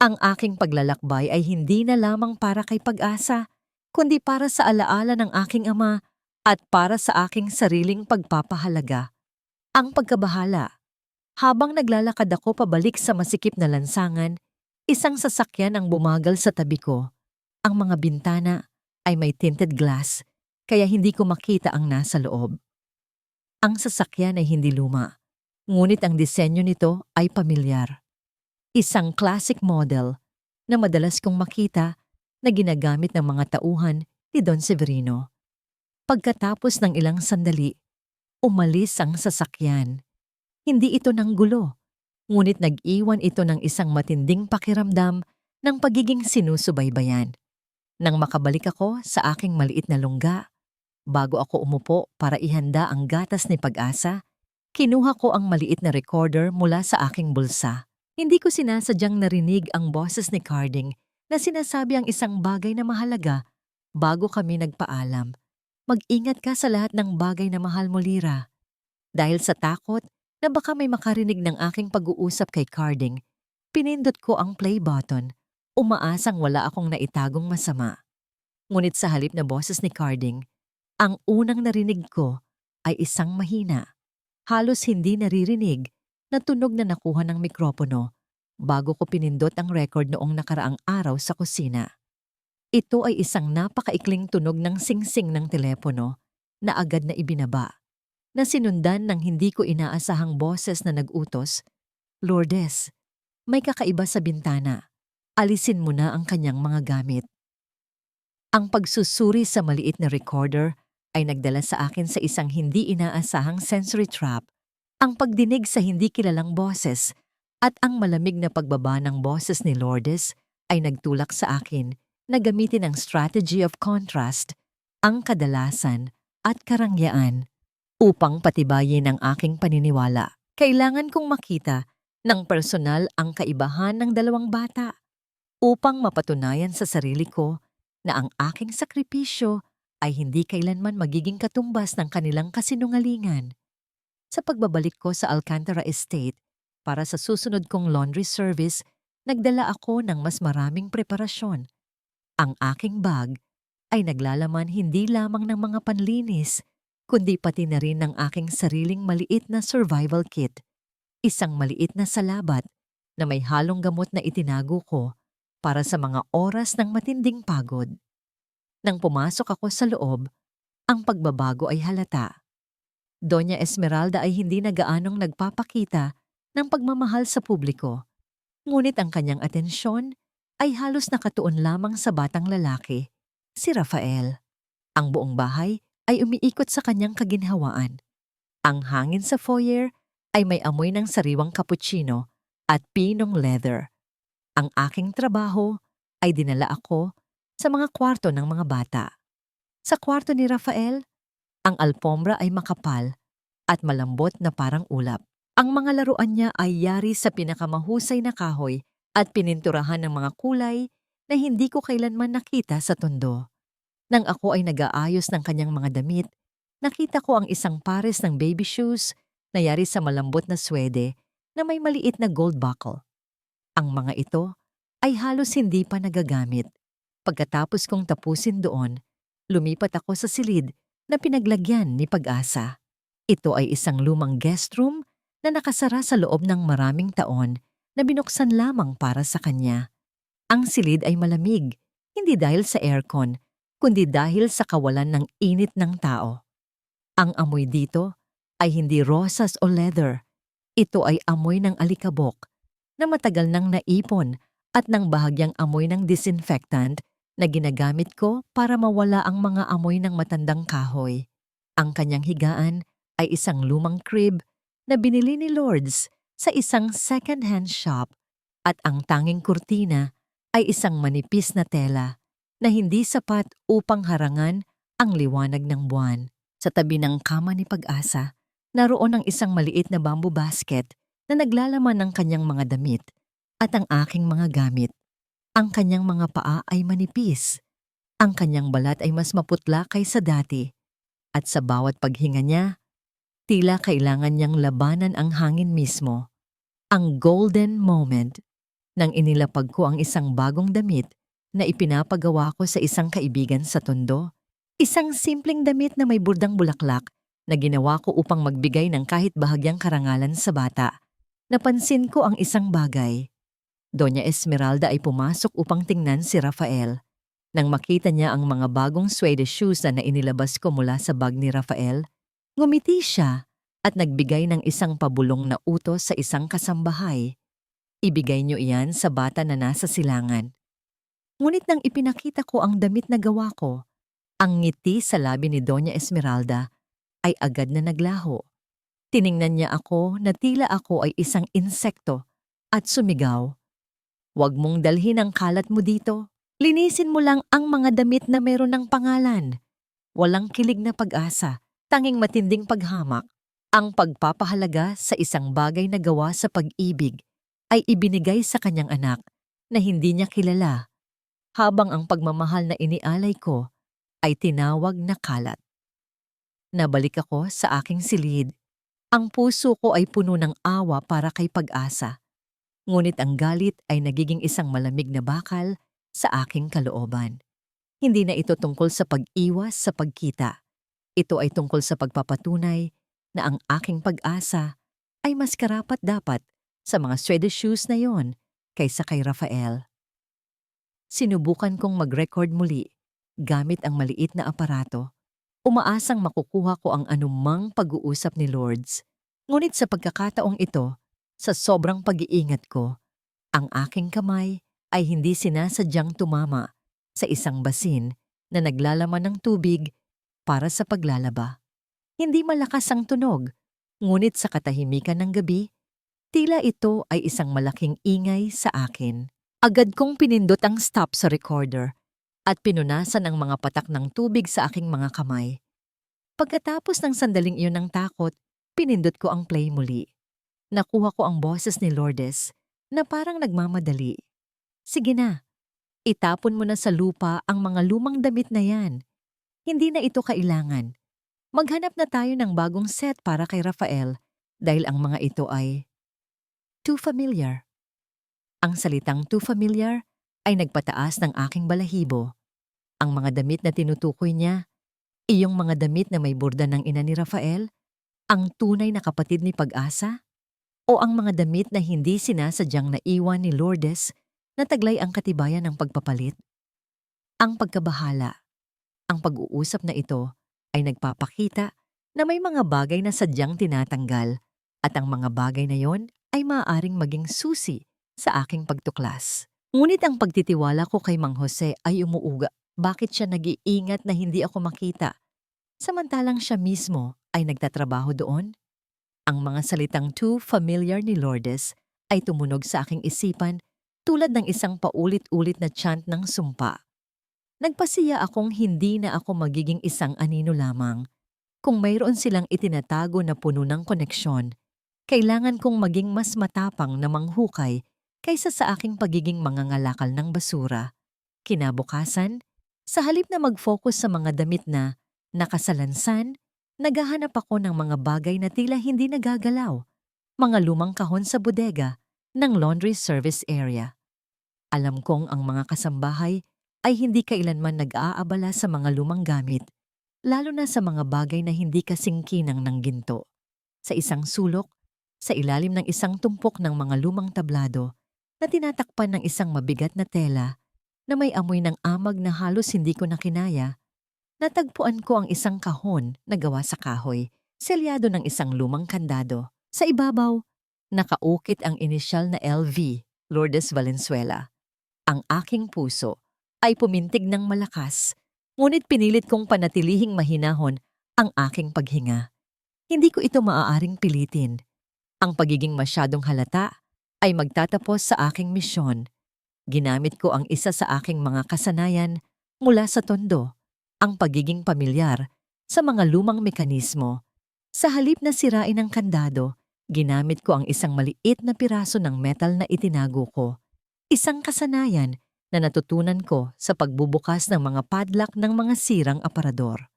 Ang aking paglalakbay ay hindi na lamang para kay Pag-asa, kundi para sa alaala ng aking ama at para sa aking sariling pagpapahalaga. Ang pagkabahala. Habang naglalakad ako pabalik sa masikip na lansangan, isang sasakyan ang bumagal sa tabi ko. Ang mga bintana ay may tinted glass, kaya hindi ko makita ang nasa loob. Ang sasakyan ay hindi luma, ngunit ang disenyo nito ay pamilyar. Isang classic model na madalas kong makita na ginagamit ng mga tauhan ni Don Severino. Pagkatapos ng ilang sandali, umalis ang sasakyan. Hindi ito nanggulo, ngunit nag-iwan ito ng isang matinding pakiramdam ng pagiging sinusubaybayan. Nang makabalik ako sa aking maliit na lungga, bago ako umupo para ihanda ang gatas ni Pag-asa, kinuha ko ang maliit na recorder mula sa aking bulsa. Hindi ko sinasadyang narinig ang boses ni Carding na sinasabi ang isang bagay na mahalaga bago kami nagpaalam. Mag-ingat ka sa lahat ng bagay na mahal mo, Lyra. Dahil sa takot na baka may makarinig ng aking pag-uusap kay Carding, pinindot ko ang play button, umaasang wala akong naitagong masama. Ngunit sa halip na boses ni Carding, ang unang narinig ko ay isang mahina, halos hindi naririnig na tunog na nakuha ng mikropono bago ko pinindot ang record noong nakaraang araw sa kusina. Ito ay isang napakaikling tunog ng singsing ng telepono na agad na ibinaba, na sinundan ng hindi ko inaasahang boses na nag-utos, "Lourdes, may kakaiba sa bintana. Alisin mo na ang kanyang mga gamit." Ang pagsusuri sa maliit na recorder ay nagdala sa akin sa isang hindi inaasahang sensory trap. Ang pagdinig sa hindi kilalang boses at ang malamig na pagbaba ng boses ni Lourdes ay nagtulak sa akin na gamitin ang strategy of contrast, ang kadalasan at karangyaan, upang patibayin ang aking paniniwala. Kailangan kong makita ng personal ang kaibahan ng dalawang bata upang mapatunayan sa sarili ko na ang aking sakripisyo ay hindi kailanman magiging katumbas ng kanilang kasinungalingan. Sa pagbabalik ko sa Alcantara Estate para sa susunod kong laundry service, nagdala ako ng mas maraming preparasyon. Ang aking bag ay naglalaman hindi lamang ng mga panlinis, kundi pati na rin ng aking sariling maliit na survival kit. Isang maliit na salabat na may halong gamot na itinago ko para sa mga oras ng matinding pagod. Nang pumasok ako sa loob, ang pagbabago ay halata. Doña Esmeralda ay hindi na gaanong nagpapakita ng pagmamahal sa publiko, ngunit ang kanyang atensyon ay halos nakatuon lamang sa batang lalaki, si Rafael. Ang buong bahay ay umiikot sa kanyang kaginhawaan. Ang hangin sa foyer ay may amoy ng sariwang cappuccino at pinong leather. Ang aking trabaho ay dinala ako sa mga kwarto ng mga bata. Sa kwarto ni Rafael, ang alpombra ay makapal at malambot na parang ulap. Ang mga laruan niya ay yari sa pinakamahusay na kahoy at pininturahan ng mga kulay na hindi ko kailanman nakita sa tondo. Nang ako ay nag-aayos ng kanyang mga damit, nakita ko ang isang pares ng baby shoes na yari sa malambot na swede na may maliit na gold buckle. Ang mga ito ay halos hindi pa nagagamit. Pagkatapos kong tapusin doon, lumipat ako sa silid na pinaglagyan ni Pag-asa. Ito ay isang lumang guest room na nakasara sa loob ng maraming taon na binuksan lamang para sa kanya. Ang silid ay malamig, hindi dahil sa aircon, kundi dahil sa kawalan ng init ng tao. Ang amoy dito ay hindi rosas o leather. Ito ay amoy ng alikabok na matagal nang naipon at ng bahagyang amoy ng disinfectant na ginagamit ko para mawala ang mga amoy ng matandang kahoy. Ang kanyang higaan ay isang lumang crib na binili ni Lourdes sa isang second-hand shop at ang tanging kurtina ay isang manipis na tela na hindi sapat upang harangan ang liwanag ng buwan. Sa tabi ng kama ni Pag-asa, naroon ang isang maliit na bamboo basket na naglalaman ng kanyang mga damit at ang aking mga gamit. Ang kanyang mga paa ay manipis. Ang kanyang balat ay mas maputla kaysa dati. At sa bawat paghinga niya, tila kailangan niyang labanan ang hangin mismo. Ang golden moment nang inilapag ko ang isang bagong damit na ipinapagawa ko sa isang kaibigan sa tondo. Isang simpleng damit na may burdang bulaklak na ginawa ko upang magbigay ng kahit bahagyang karangalan sa bata. Napansin ko ang isang bagay. Doña Esmeralda ay pumasok upang tingnan si Rafael. Nang makita niya ang mga bagong suede shoes na inilabas ko mula sa bag ni Rafael, ngumiti siya at nagbigay ng isang pabulong na utos sa isang kasambahay. Ibigay niyo iyan sa bata na nasa silangan. Ngunit nang ipinakita ko ang damit na gawa ko, ang ngiti sa labi ni Doña Esmeralda ay agad na naglaho. Tiningnan niya ako na tila ako ay isang insekto at sumigaw, "Huwag mong dalhin ang kalat mo dito. Linisin mo lang ang mga damit na meron ng pangalan." Walang kilig na pag-asa, tanging matinding paghamak. Ang pagpapahalaga sa isang bagay na gawa sa pag-ibig ay ibinigay sa kanyang anak na hindi niya kilala, habang ang pagmamahal na inialay ko ay tinawag na kalat. Nabalik ako sa aking silid. Ang puso ko ay puno ng awa para kay Pag-asa. Ngunit ang galit ay nagiging isang malamig na bakal sa aking kalooban. Hindi na ito tungkol sa pag-iwas sa pagkita. Ito ay tungkol sa pagpapatunay na ang aking Pag-asa ay mas karapat-dapat sa mga suede shoes na yon kaysa kay Rafael. Sinubukan kong mag-record muli gamit ang maliit na aparato, umaasang makukuha ko ang anumang pag-uusap ni Lourdes. Ngunit sa pagkakataong ito, sa sobrang pag-iingat ko, ang aking kamay ay hindi sinasadyang tumama sa isang basin na naglalaman ng tubig para sa paglalaba. Hindi malakas ang tunog, ngunit sa katahimikan ng gabi, tila ito ay isang malaking ingay sa akin. Agad kong pinindot ang stop sa recorder at pinunasan ang mga patak ng tubig sa aking mga kamay. Pagkatapos ng sandaling iyon ng takot, pinindot ko ang play muli. Nakuha ko ang boses ni Lourdes na parang nagmamadali. Sige na, itapon mo na sa lupa ang mga lumang damit na yan. Hindi na ito kailangan. Maghanap na tayo ng bagong set para kay Rafael dahil ang mga ito ay too familiar. Ang salitang too familiar ay nagpataas ng aking balahibo. Ang mga damit na tinutukoy niya, iyong mga damit na may burda ng ina ni Rafael, ang tunay na kapatid ni Pag-asa, o ang mga damit na hindi sinasadyang naiwan ni Lourdes na taglay ang katibayan ng pagpapalit. Ang pagkabahala, ang pag-uusap na ito ay nagpapakita na may mga bagay na sadyang tinatanggal at ang mga bagay na yon ay maaaring maging susi sa aking pagtuklas. Ngunit ang pagtitiwala ko kay Mang Jose ay umuuga. Bakit siya nag-iingat na hindi ako makita? Samantalang siya mismo ay nagtatrabaho doon? Ang mga salitang too familiar ni Lourdes ay tumunog sa aking isipan tulad ng isang paulit-ulit na chant ng sumpa. Nagpasiya akong hindi na ako magiging isang anino lamang. Kung mayroon silang itinatago na puno ng koneksyon, kailangan kong maging mas matapang na manghukay kaysa sa aking pagiging mangangalakal ng basura. Kinabukasan, sa halip na mag-focus sa mga damit na nakasalansan, naghahanap ako ng mga bagay na tila hindi nagagalaw, mga lumang kahon sa bodega ng laundry service area. Alam kong ang mga kasambahay ay hindi kailanman nag-aabala sa mga lumang gamit, lalo na sa mga bagay na hindi kasing kinang ng ginto. Sa isang sulok, sa ilalim ng isang tumpok ng mga lumang tablado na tinatakpan ng isang mabigat na tela na may amoy ng amag na halos hindi ko na kinaya, natagpuan ko ang isang kahon na gawa sa kahoy, selyado ng isang lumang kandado. Sa ibabaw, nakaukit ang inisyal na LV, Lourdes Valenzuela. Ang aking puso ay pumintig ng malakas, ngunit pinilit kong panatilihing mahinahon ang aking paghinga. Hindi ko ito maaaring pilitin. Ang pagiging masyadong halata ay magtatapos sa aking misyon. Ginamit ko ang isa sa aking mga kasanayan mula sa tondo, ang pagiging pamilyar sa mga lumang mekanismo. Sa halip na sirain ang kandado, ginamit ko ang isang maliit na piraso ng metal na itinago ko. Isang kasanayan na natutunan ko sa pagbubukas ng mga padlock ng mga sirang aparador.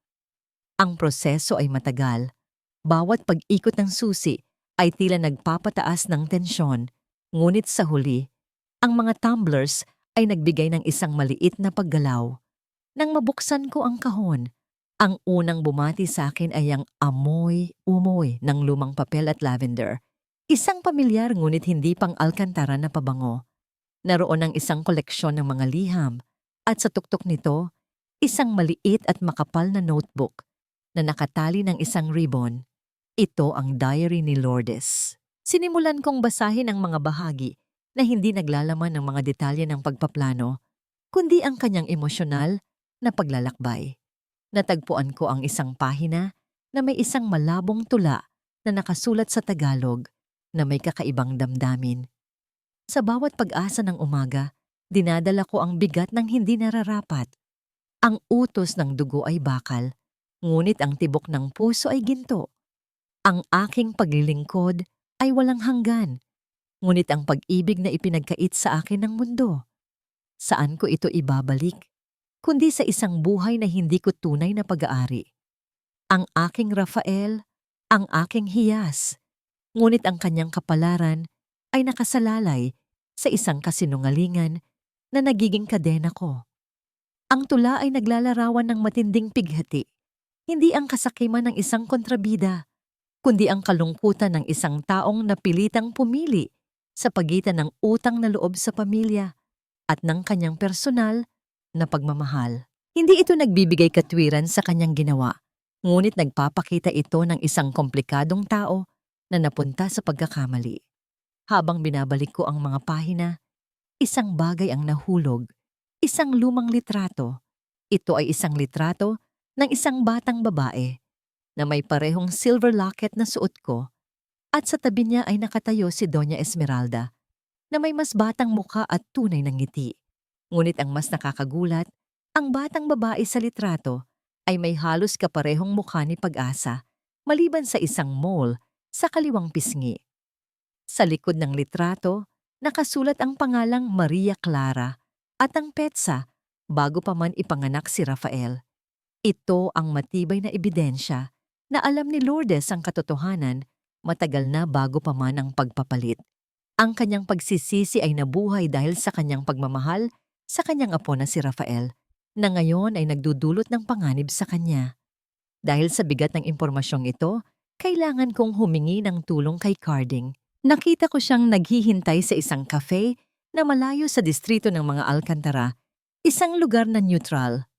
Ang proseso ay matagal. Bawat pag-ikot ng susi ay tila nagpapataas ng tensyon, ngunit sa huli, ang mga tumblers ay nagbigay ng isang maliit na paggalaw. Nang mabuksan ko ang kahon, ang unang bumati sa akin ay ang amoy-umoy ng lumang papel at lavender. Isang pamilyar ngunit hindi pang-alkantara na pabango. Naroon ang isang koleksyon ng mga liham at sa tuktok nito, isang maliit at makapal na notebook na nakatali ng isang ribbon. Ito ang diary ni Lourdes. Sinimulan kong basahin ang mga bahagi na hindi naglalaman ng mga detalye ng pagpaplano, kundi ang kanyang emosyonal na paglalakbay. Natagpuan ko ang isang pahina na may isang malabong tula na nakasulat sa Tagalog na may kakaibang damdamin. Sa bawat pag-asa ng umaga, dinadala ko ang bigat ng hindi nararapat. Ang utos ng dugo ay bakal, ngunit ang tibok ng puso ay ginto. Ang aking paglilingkod ay walang hanggan, ngunit ang pag-ibig na ipinagkait sa akin ng mundo, saan ko ito ibabalik, kundi sa isang buhay na hindi ko tunay na pag-aari. Ang aking Rafael, ang aking hiyas, ngunit ang kanyang kapalaran ay nakasalalay sa isang kasinungalingan na nagiging kadena ko. Ang tula ay naglalarawan ng matinding pighati, hindi ang kasakiman ng isang kontrabida, kundi ang kalungkutan ng isang taong napilitang pumili sa pagitan ng utang na loob sa pamilya at ng kanyang personal na pagmamahal. Hindi ito nagbibigay katwiran sa kanyang ginawa, ngunit nagpapakita ito ng isang komplikadong tao na napunta sa pagkakamali. Habang binabalik ko ang mga pahina, isang bagay ang nahulog, isang lumang litrato. Ito ay isang litrato ng isang batang babae na may parehong silver locket na suot ko at sa tabi niya ay nakatayo si Doña Esmeralda na may mas batang mukha at tunay na ngiti. Ngunit ang mas nakakagulat, ang batang babae sa litrato ay may halos kaparehong mukha ni Pag-asa maliban sa isang mole sa kaliwang pisngi. Sa likod ng litrato, nakasulat ang pangalang Maria Clara at ang petsa bago pa man ipanganak si Rafael. Ito ang matibay na ebidensya na alam ni Lourdes ang katotohanan matagal na bago pa man ang pagpapalit. Ang kanyang pagsisisi ay nabuhay dahil sa kanyang pagmamahal sa kanyang apo na si Rafael, na ngayon ay nagdudulot ng panganib sa kanya. Dahil sa bigat ng impormasyong ito, kailangan kong humingi ng tulong kay Carding. Nakita ko siyang naghihintay sa isang cafe na malayo sa distrito ng mga Alcantara, isang lugar na neutral.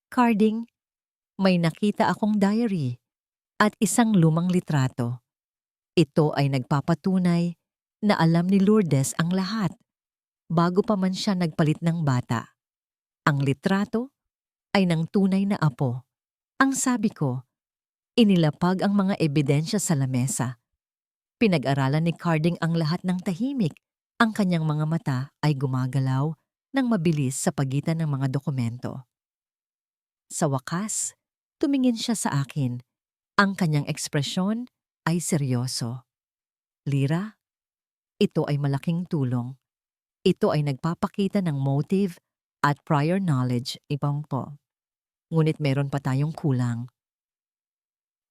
Carding, may nakita akong diary at isang lumang litrato. Ito ay nagpapatunay na alam ni Lourdes ang lahat bago pa man siya nagpalit ng bata. Ang litrato ay ng tunay na apo. Ang sabi ko, inilapag ang mga ebidensya sa lamesa. Pinag-aralan ni Carding ang lahat ng tahimik. Ang kanyang mga mata ay gumagalaw ng mabilis sa pagitan ng mga dokumento. Sa wakas, tumingin siya sa akin. Ang kanyang ekspresyon ay seryoso. Lira, ito ay malaking tulong. Ito ay nagpapakita ng motive at prior knowledge ibang po. Ngunit meron pa tayong kulang.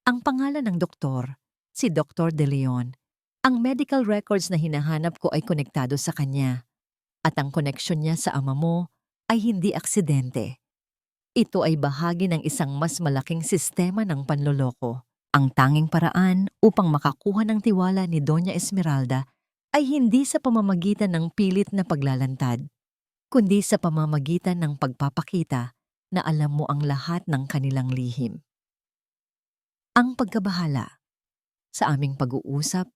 Ang pangalan ng doktor, si Dr. De Leon. Ang medical records na hinahanap ko ay konektado sa kanya. At ang koneksyon niya sa ama mo ay hindi aksidente. Ito ay bahagi ng isang mas malaking sistema ng panloloko. Ang tanging paraan upang makakuha ng tiwala ni Doña Esmeralda ay hindi sa pamamagitan ng pilit na paglalantad, kundi sa pamamagitan ng pagpapakita na alam mo ang lahat ng kanilang lihim. Ang pagkabahala. Sa aming pag-uusap,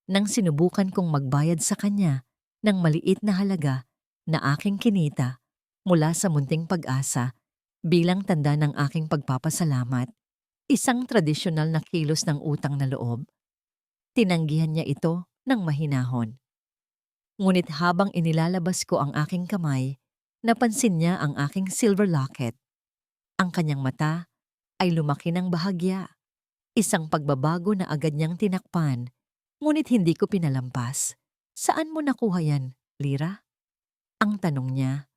nang sinubukan kong magbayad sa kanya ng maliit na halaga na aking kinita mula sa munting Pag-asa bilang tanda ng aking pagpapasalamat, isang tradisyonal na kilos ng utang na loob, tinanggihan niya ito ng mahinahon. Ngunit habang inilalabas ko ang aking kamay, napansin niya ang aking silver locket. Ang kanyang mata ay lumaki ng bahagya, isang pagbabago na agad niyang tinakpan, ngunit hindi ko pinalampas. Saan mo nakuha yan, Lira? Ang tanong niya.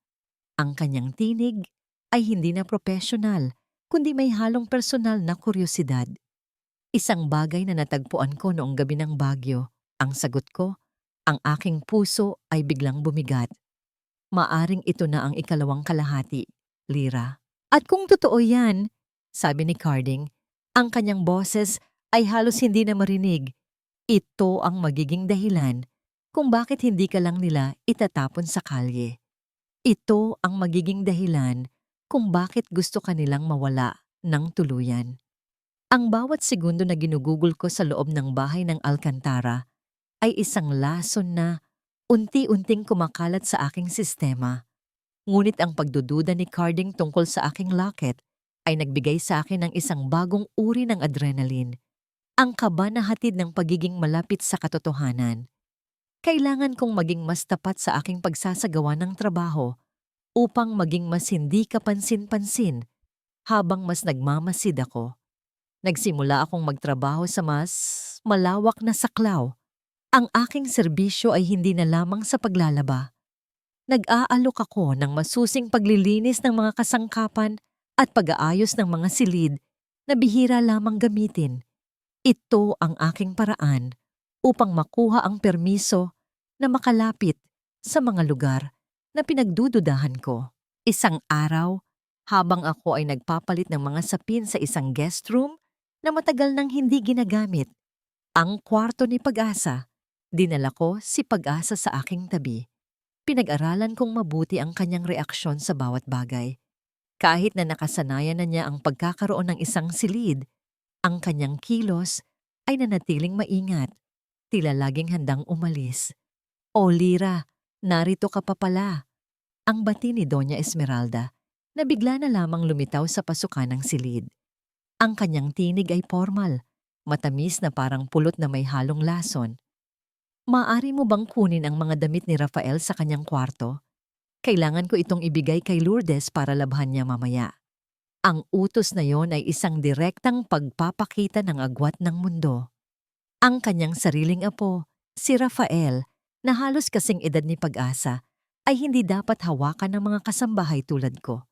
Ang kanyang tinig ay hindi na profesional, kundi may halong personal na kuryosidad. Isang bagay na natagpuan ko noong gabi ng Bagyo. Ang sagot ko, ang aking puso ay biglang bumigat. Maaring ito na ang ikalawang kalahati, Lira. At kung totoo yan, sabi ni Carding, ang kanyang boses ay halos hindi na marinig. Ito ang magiging dahilan kung bakit hindi ka lang nila itatapon sa kalye. Ito ang magiging dahilan kung bakit gusto ka nilang mawala ng tuluyan. Ang bawat segundo na ginugugol ko sa loob ng bahay ng Alcantara ay isang lason na unti-unting kumakalat sa aking sistema. Ngunit ang pagdududa ni Carding tungkol sa aking locket ay nagbigay sa akin ng isang bagong uri ng adrenaline. Ang kaba na hatid ng pagiging malapit sa katotohanan. Kailangan kong maging mas tapat sa aking pagsasagawa ng trabaho upang maging mas hindi kapansin-pansin habang mas nagmamasid ako. Nagsimula akong magtrabaho sa mas malawak na saklaw. Ang aking serbisyo ay hindi na lamang sa paglalaba. Nag-aalok ako ng masusing paglilinis ng mga kasangkapan at pag-aayos ng mga silid na bihira lamang gamitin. Ito ang aking paraan upang makuha ang permiso na makalapit sa mga lugar na pinagdududahan ko. Isang araw, habang ako ay nagpapalit ng mga sapin sa isang guest room na matagal nang hindi ginagamit, ang kwarto ni Pag-asa Dinala ko si Pag-asa sa aking tabi. Pinag-aralan kong mabuti ang kanyang reaksyon sa bawat bagay. Kahit na nakasanayan na niya ang pagkakaroon ng isang silid, ang kanyang kilos ay nanatiling maingat, tila laging handang umalis. "O Lira, narito ka pa pala," ang bati ni Doña Esmeralda, na bigla na lamang lumitaw sa pasukan ng silid. Ang kanyang tinig ay formal, matamis na parang pulot na may halong lason. "Maaari mo bang kunin ang mga damit ni Rafael sa kanyang kwarto? Kailangan ko itong ibigay kay Lourdes para labhan niya mamaya." Ang utos na yon ay isang direktang pagpapakita ng agwat ng mundo. Ang kanyang sariling apo, si Rafael, na halos kasing edad ni Pag-asa, ay hindi dapat hawakan ng mga kasambahay tulad ko.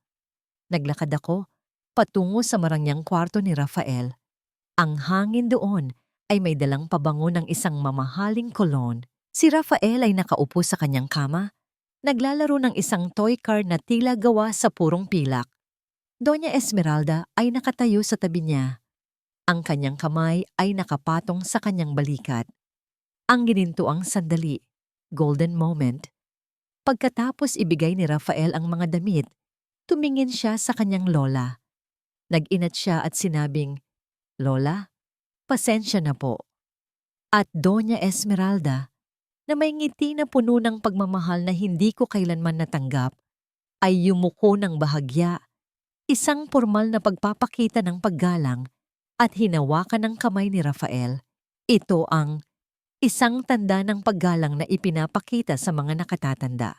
Naglakad ako patungo sa marangyang kwarto ni Rafael. Ang hangin doon ay may dalang pabango ng isang mamahaling kolon. Si Rafael ay nakaupo sa kanyang kama, naglalaro ng isang toy car na tila gawa sa purong pilak. Doña Esmeralda ay nakatayo sa tabi niya. Ang kanyang kamay ay nakapatong sa kanyang balikat. Ang ginintuang sandali, golden moment. Pagkatapos ibigay ni Rafael ang mga damit, tumingin siya sa kanyang lola. Nag-inat siya at sinabing, "Lola, pasensya na po." At Doña Esmeralda, na may ngiti na puno ng pagmamahal na hindi ko kailanman natanggap, ay yumuko ng bahagya, isang formal na pagpapakita ng paggalang, at hinawakan ng kamay ni Rafael. Ito ang isang tanda ng paggalang na ipinapakita sa mga nakatatanda.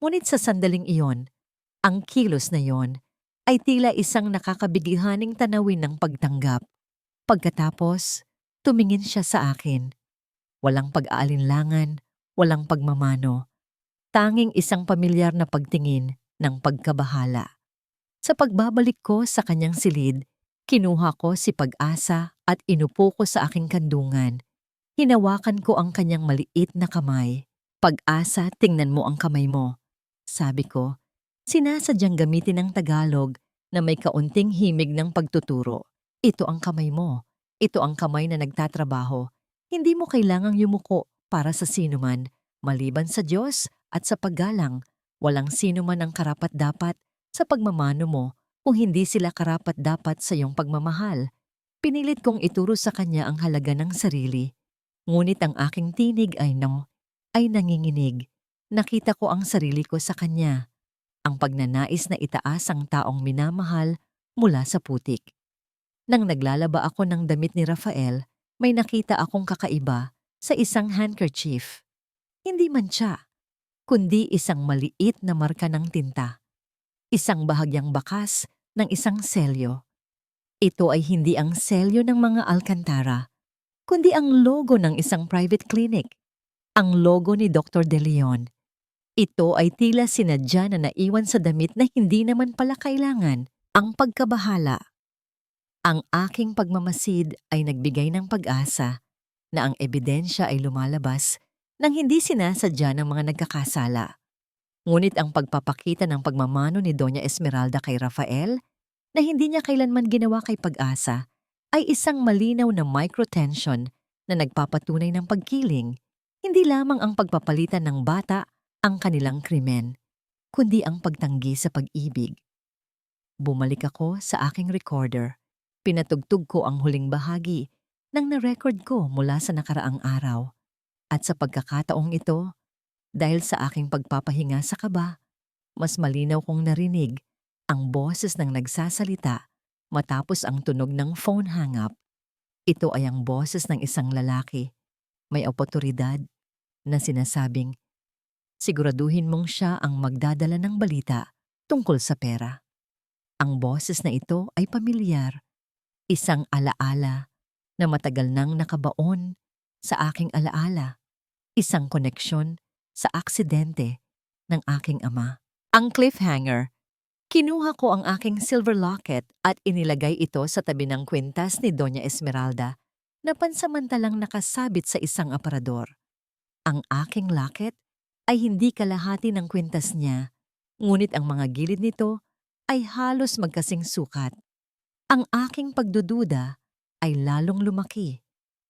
Ngunit sa sandaling iyon, ang kilos na iyon ay tila isang nakakabigihaning tanawin ng pagtanggap. Pagkatapos, tumingin siya sa akin. Walang pag-aalinlangan, walang pagmamano. Tanging isang pamilyar na pagtingin ng pagkabahala. Sa pagbabalik ko sa kanyang silid, kinuha ko si Pag-asa at inupo ko sa aking kandungan. Hinawakan ko ang kanyang maliit na kamay. "Pag-asa, tingnan mo ang kamay mo," sabi ko. Sinasadyang gamitin ng Tagalog na may kaunting himig ng pagtuturo. "Ito ang kamay mo. Ito ang kamay na nagtatrabaho. Hindi mo kailangang yumuko para sa sinuman. Maliban sa Diyos at sa paggalang, walang sinuman ang karapat-dapat sa pagmamano mo kung hindi sila karapat-dapat sa iyong pagmamahal." Pinilit kong ituro sa kanya ang halaga ng sarili. Ngunit ang aking tinig ay nanginginig. Nakita ko ang sarili ko sa kanya. Ang pagnanais na itaas ang taong minamahal mula sa putik. Nang naglalaba ako ng damit ni Rafael, may nakita akong kakaiba sa isang handkerchief. Hindi man siya, kundi isang maliit na marka ng tinta. Isang bahagyang bakas ng isang selyo. Ito ay hindi ang selyo ng mga Alcantara, kundi ang logo ng isang private clinic. Ang logo ni Dr. De Leon. Ito ay tila sinadya na naiwan sa damit na hindi naman pala kailangan. Ang pagkabahala. Ang aking pagmamasid ay nagbigay ng pag-asa na ang ebidensya ay lumalabas nang hindi sinasadya ng mga nagkakasala. Ngunit ang pagpapakita ng pagmamano ni Doña Esmeralda kay Rafael, na hindi niya kailanman ginawa kay Pag-asa, ay isang malinaw na microtension na nagpapatunay ng pagkiling. Hindi lamang ang pagpapalitan ng bata ang kanilang krimen, kundi ang pagtanggi sa pag-ibig. Bumalik ako sa aking recorder. Pinatugtog ko ang huling bahagi ng na-record ko mula sa nakaraang araw. At sa pagkakataong ito, dahil sa aking pagpapahinga sa kaba, mas malinaw kong narinig ang boses ng nagsasalita matapos ang tunog ng phone hang-up. Ito ay ang boses ng isang lalaki, may otoridad, na sinasabing, "Siguraduhin mong siya ang magdadala ng balita tungkol sa pera." Ang boses na ito ay pamilyar, isang alaala na matagal nang nakabaon sa aking alaala, isang koneksyon sa aksidente ng aking ama. Ang cliffhanger. Kinuha ko ang aking silver locket at inilagay ito sa tabi ng kwintas ni Doña Esmeralda na pansamantalang nakasabit sa isang aparador. Ang aking locket ay hindi kalahati ng kwintas niya, ngunit ang mga gilid nito ay halos magkasing sukat. Ang aking pagdududa ay lalong lumaki.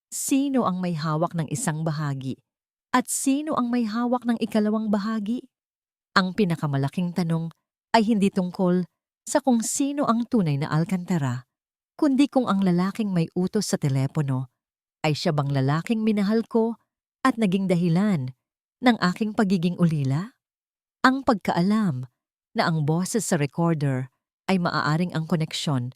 Sino ang may hawak ng isang bahagi? At sino ang may hawak ng ikalawang bahagi? Ang pinakamalaking tanong ay hindi tungkol sa kung sino ang tunay na Alcantara, kundi kung ang lalaking may utos sa telepono ay siya bang lalaking minahal ko at naging dahilan ng aking pagiging ulila? Ang pagkaalam na ang boses sa recorder ay maaaring ang koneksyon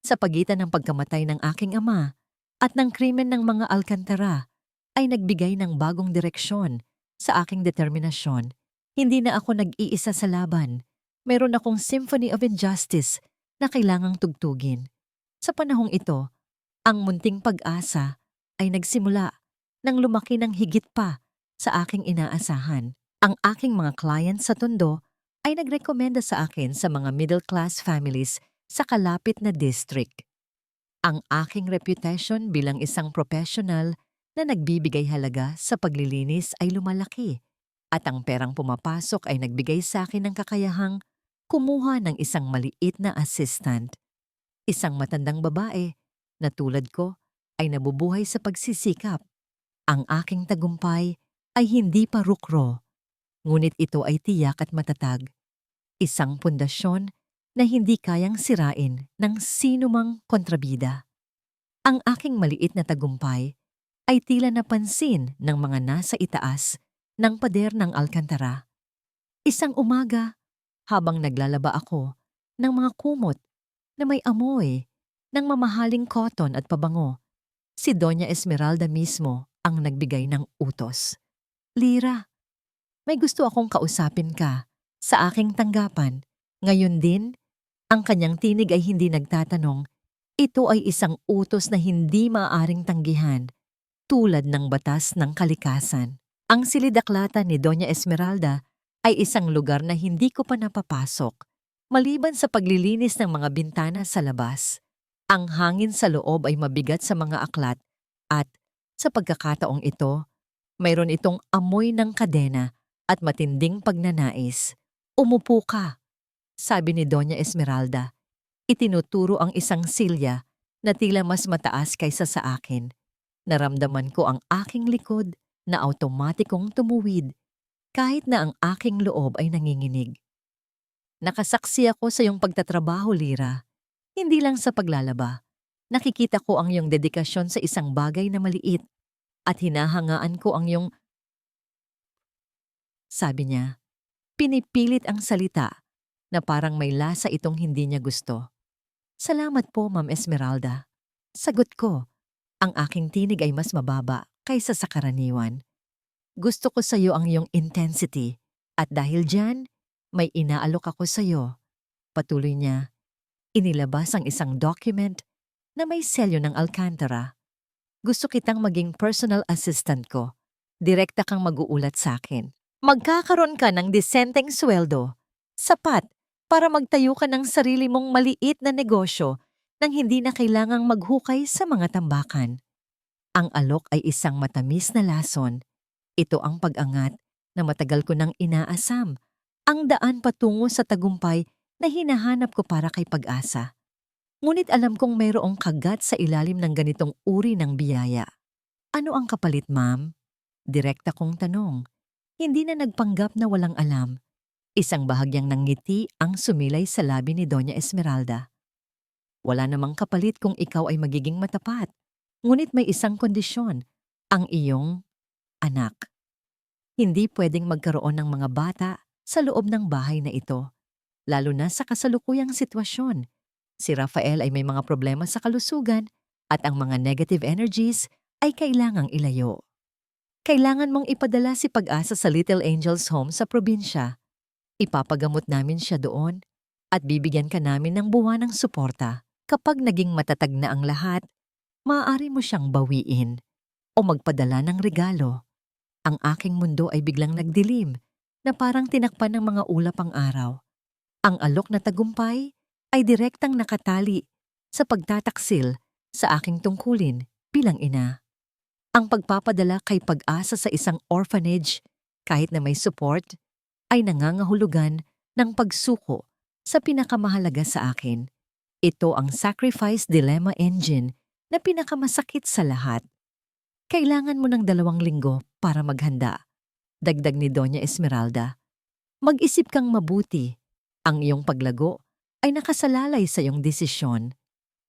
sa pagitan ng pagkamatay ng aking ama at ng krimen ng mga Alcantara ay nagbigay ng bagong direksyon sa aking determinasyon. Hindi na ako nag-iisa sa laban. Meron akong symphony of injustice na kailangang tugtugin. Sa panahong ito, ang munting pag-asa ay nagsimula nang lumaki ng higit pa sa aking inaasahan. Ang aking mga client sa Tondo ay nagrekomenda sa akin sa mga middle-class families sa kalapit na district. Ang aking reputation bilang isang professional na nagbibigay halaga sa paglilinis ay lumalaki at ang perang pumapasok ay nagbigay sa akin ng kakayahang kumuha ng isang maliit na assistant. Isang matandang babae na tulad ko ay nabubuhay sa pagsisikap. Ang aking tagumpay ay hindi pa rukro, ngunit ito ay tiyak at matatag. Isang pundasyon na hindi kayang sirain ng sinumang kontrabida. Ang aking maliit na tagumpay ay tila napansin ng mga nasa itaas ng pader ng Alcantara. Isang umaga, habang naglalaba ako ng mga kumot na may amoy ng mamahaling cotton at pabango, si Doña Esmeralda mismo ang nagbigay ng utos. Lira, may gusto akong kausapin ka sa aking tanggapan. Ngayon din, ang kanyang tinig ay hindi nagtatanong. Ito ay isang utos na hindi maaaring tanggihan, tulad ng batas ng kalikasan. Ang silidaklata ni Doña Esmeralda ay isang lugar na hindi ko pa napapasok, maliban sa paglilinis ng mga bintana sa labas. Ang hangin sa loob ay mabigat sa mga aklat at, sa pagkakataong ito, mayroon itong amoy ng kadena at matinding pagnanais. Umupo ka, sabi ni Doña Esmeralda. Itinuturo ang isang silya na tila mas mataas kaysa sa akin. Naramdaman ko ang aking likod na automatikong tumuwid kahit na ang aking loob ay nanginginig. Nakasaksi ako sa iyong pagtatrabaho, Lira. Hindi lang sa paglalaba. Nakikita ko ang iyong dedikasyon sa isang bagay na maliit at hinahangaan ko ang iyong... Sabi niya, pinipilit ang salita na parang may lasa itong hindi niya gusto. Salamat po, Ma'am Esmeralda. Sagot ko, ang aking tinig ay mas mababa kaysa sa karaniwan. Gusto ko sa iyo ang iyong intensity at dahil dyan, may inaalok ako sa iyo. Patuloy niya, inilabas ang isang document na may selyo ng Alcantara. Gusto kitang maging personal assistant ko. Direkta kang mag-uulat sa akin. Magkakaroon ka ng disenteng sweldo, sapat para magtayo ka ng sarili mong maliit na negosyo nang hindi na kailangang maghukay sa mga tambakan. Ang alok ay isang matamis na lason. Ito ang pag-angat na matagal ko nang inaasam, ang daan patungo sa tagumpay na hinahanap ko para kay Pag-asa. Ngunit alam kong mayroong kagat sa ilalim ng ganitong uri ng biyaya. Ano ang kapalit, ma'am? Direkta kong tanong. Hindi na nagpanggap na walang alam. Isang bahagyang nangiti ang sumilay sa labi ni Doña Esmeralda. Wala namang kapalit kung ikaw ay magiging matapat. Ngunit may isang kondisyon, ang iyong anak. Hindi pwedeng magkaroon ng mga bata sa loob ng bahay na ito, lalo na sa kasalukuyang sitwasyon. Si Rafael ay may mga problema sa kalusugan at ang mga negative energies ay kailangang ilayo. Kailangan mong ipadala si Pag-asa sa Little Angels Home sa probinsya. Ipapagamot namin siya doon at bibigyan ka namin ng buwanang suporta. Kapag naging matatag na ang lahat, maaari mo siyang bawiin o magpadala ng regalo. Ang aking mundo ay biglang nagdilim na parang tinakpan ng mga ulap ang araw. Ang alok na tagumpay ay direktang nakatali sa pagtataksil sa aking tungkulin bilang ina. Ang pagpapadala kay Pag-asa sa isang orphanage, kahit na may support, ay nangangahulugan ng pagsuko sa pinakamahalaga sa akin. Ito ang sacrifice dilemma engine na pinakamasakit sa lahat. Kailangan mo ng 2 linggo para maghanda, dagdag ni Doña Esmeralda. Mag-isip kang mabuti. Ang iyong paglago ay nakasalalay sa iyong desisyon.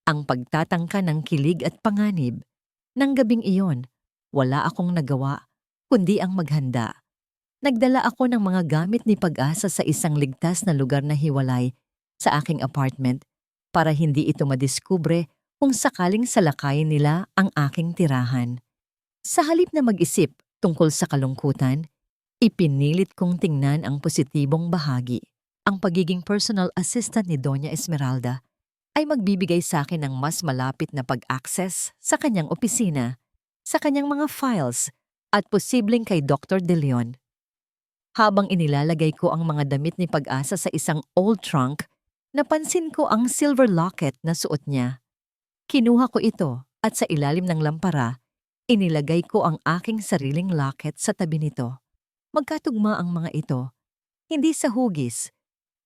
Ang pagtatangka ng kilig at panganib. Nang gabing iyon, wala akong nagawa, kundi ang maghanda. Nagdala ako ng mga gamit ni Pag-asa sa isang ligtas na lugar na hiwalay sa aking apartment para hindi ito madiskubre kung sakaling salakayin nila ang aking tirahan. Sa halip na mag-isip tungkol sa kalungkutan, ipinilit kong tingnan ang positibong bahagi. Ang pagiging personal assistant ni Doña Esmeralda ay magbibigay sa akin ng mas malapit na pag-access sa kanyang opisina, sa kanyang mga files, at posibleng kay Dr. De Leon. Habang inilalagay ko ang mga damit ni Pag-asa sa isang old trunk, napansin ko ang silver locket na suot niya. Kinuha ko ito at sa ilalim ng lampara, inilagay ko ang aking sariling locket sa tabi nito. Magkatugma ang mga ito, hindi sa hugis,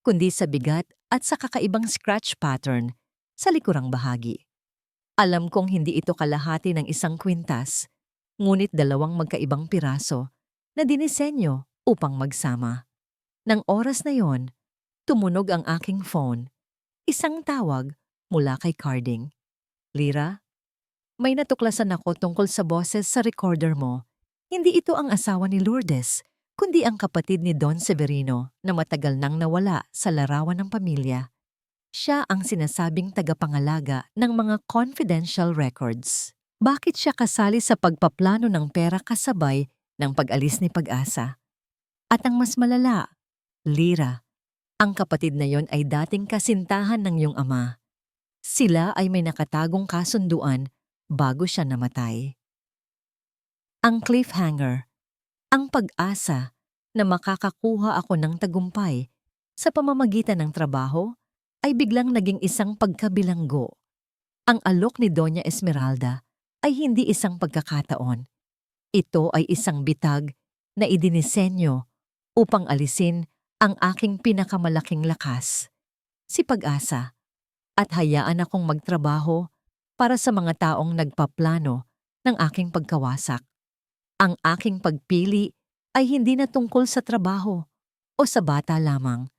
kundi sa bigat at sa kakaibang scratch pattern sa likurang bahagi. Alam kong hindi ito kalahati ng isang kwintas, ngunit 2 magkaibang piraso na dinisenyo upang magsama. Nang oras na yon, tumunog ang aking phone. Isang tawag mula kay Carding. Lyra, may natuklasan ako tungkol sa boses sa recorder mo. Hindi ito ang asawa ni Lourdes, kundi ang kapatid ni Don Severino na matagal nang nawala sa larawan ng pamilya. Siya ang sinasabing tagapangalaga ng mga confidential records. Bakit siya kasali sa pagpaplano ng pera kasabay ng pag-alis ni Pag-asa? At ang mas malala, Lyra, ang kapatid na yon ay dating kasintahan ng iyong ama. Sila ay may nakatagong kasunduan bago siya namatay. Ang cliffhanger, ang pag-asa na makakakuha ako ng tagumpay sa pamamagitan ng trabaho ay biglang naging isang pagkabilanggo. Ang alok ni Doña Esmeralda ay hindi isang pagkakataon. Ito ay isang bitag na idinisenyo upang alisin ang aking pinakamalaking lakas, si Pag-asa, at hayaan akong magtrabaho para sa mga taong nagpaplano ng aking pagkawasak. Ang aking pagpili ay hindi na tungkol sa trabaho o sa bata lamang,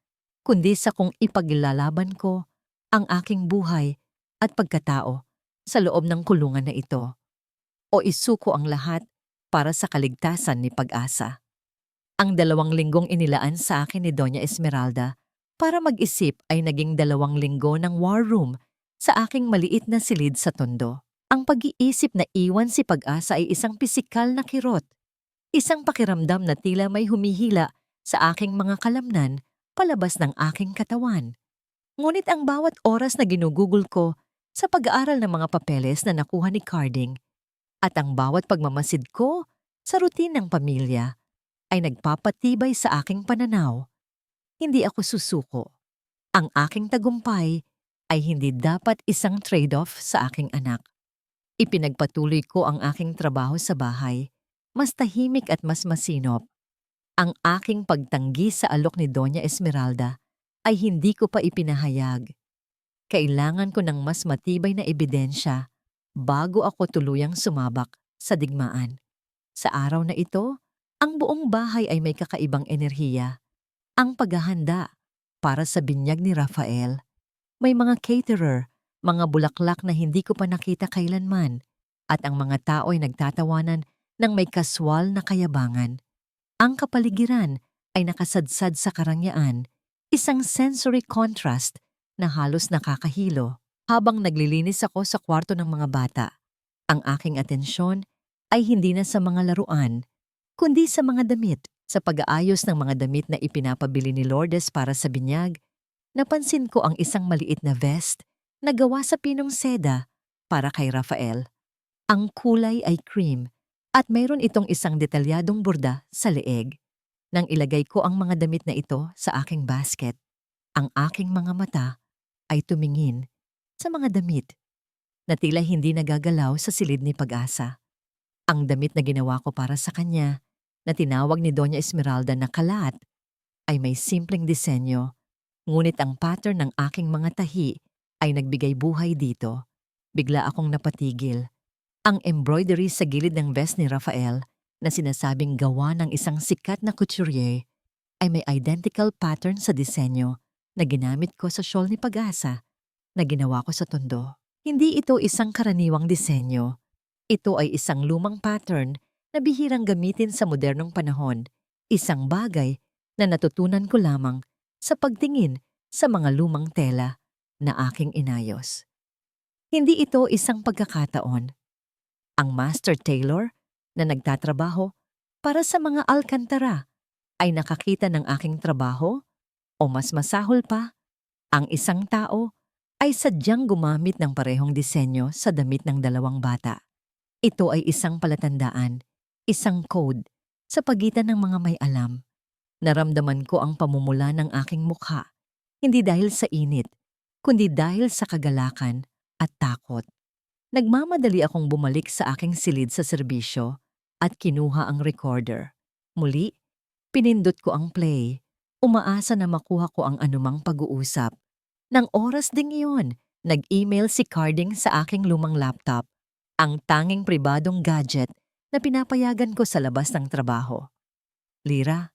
kundi sa kung ipaglalaban ko ang aking buhay at pagkatao sa loob ng kulungan na ito, o isuko ang lahat para sa kaligtasan ni Pag-asa. Ang 2 linggong inilaan sa akin ni Doña Esmeralda para mag-isip ay naging 2 linggo ng war room sa aking maliit na silid sa tondo. Ang pag-iisip na iwan si Pag-asa ay isang pisikal na kirot, isang pakiramdam na tila may humihila sa aking mga kalamnan palabas ng aking katawan. Ngunit ang bawat oras na ginugugol ko sa pag-aaral ng mga papeles na nakuha ni Carding at ang bawat pagmamasid ko sa routine ng pamilya ay nagpapatibay sa aking pananaw. Hindi ako susuko. Ang aking tagumpay ay hindi dapat isang trade-off sa aking anak. Ipinagpatuloy ko ang aking trabaho sa bahay, mas tahimik at mas masinop. Ang aking pagtanggi sa alok ni Doña Esmeralda ay hindi ko pa ipinahayag. Kailangan ko ng mas matibay na ebidensya bago ako tuluyang sumabak sa digmaan. Sa araw na ito, ang buong bahay ay may kakaibang enerhiya. Ang paghahanda para sa binyag ni Rafael. May mga caterer, mga bulaklak na hindi ko pa nakita kailanman, at ang mga tao ay nagtatawanan ng may kaswal na kayabangan. Ang kapaligiran ay nakasadsad sa karangyaan, isang sensory contrast na halos nakakahilo. Habang naglilinis ako sa kwarto ng mga bata, ang aking atensyon ay hindi na sa mga laruan, kundi sa mga damit. Sa pag-aayos ng mga damit na ipinapabili ni Lourdes para sa binyag, napansin ko ang isang maliit na vest na gawa sa pinong seda para kay Rafael. Ang kulay ay cream at mayroon itong isang detalyadong borda sa leeg. Nang ilagay ko ang mga damit na ito sa aking basket, ang aking mga mata ay tumingin sa mga damit na tila hindi nagagalaw sa silid ni Pag-asa. Ang damit na ginawa ko para sa kanya, na tinawag ni Doña Esmeralda na kalat, ay may simpleng disenyo, ngunit ang pattern ng aking mga tahi ay nagbigay buhay dito. Bigla akong napatigil. Ang embroidery sa gilid ng vest ni Rafael na sinasabing gawa ng isang sikat na couturier ay may identical pattern sa disenyo na ginamit ko sa shawl ni Pag-asa na ginawa ko sa Tondo. Hindi ito isang karaniwang disenyo. Ito ay isang lumang pattern na bihirang gamitin sa modernong panahon, isang bagay na natutunan ko lamang sa pagtingin sa mga lumang tela na aking inayos. Hindi ito isang pagkakataon. Ang master tailor na nagtatrabaho para sa mga Alcantara ay nakakita ng aking trabaho o mas masahol pa, ang isang tao ay sadyang gumamit ng parehong disenyo sa damit ng dalawang bata. Ito ay isang palatandaan, isang code sa pagitan ng mga may alam. Naramdaman ko ang pamumula ng aking mukha, hindi dahil sa init, kundi dahil sa kagalakan at takot. Nagmamadali akong bumalik sa aking silid sa serbisyo at kinuha ang recorder. Muli, pinindot ko ang play, umaasa na makuha ko ang anumang pag-uusap. Nang oras ding iyon, nag-email si Carding sa aking lumang laptop, ang tanging pribadong gadget na pinapayagan ko sa labas ng trabaho. Lira,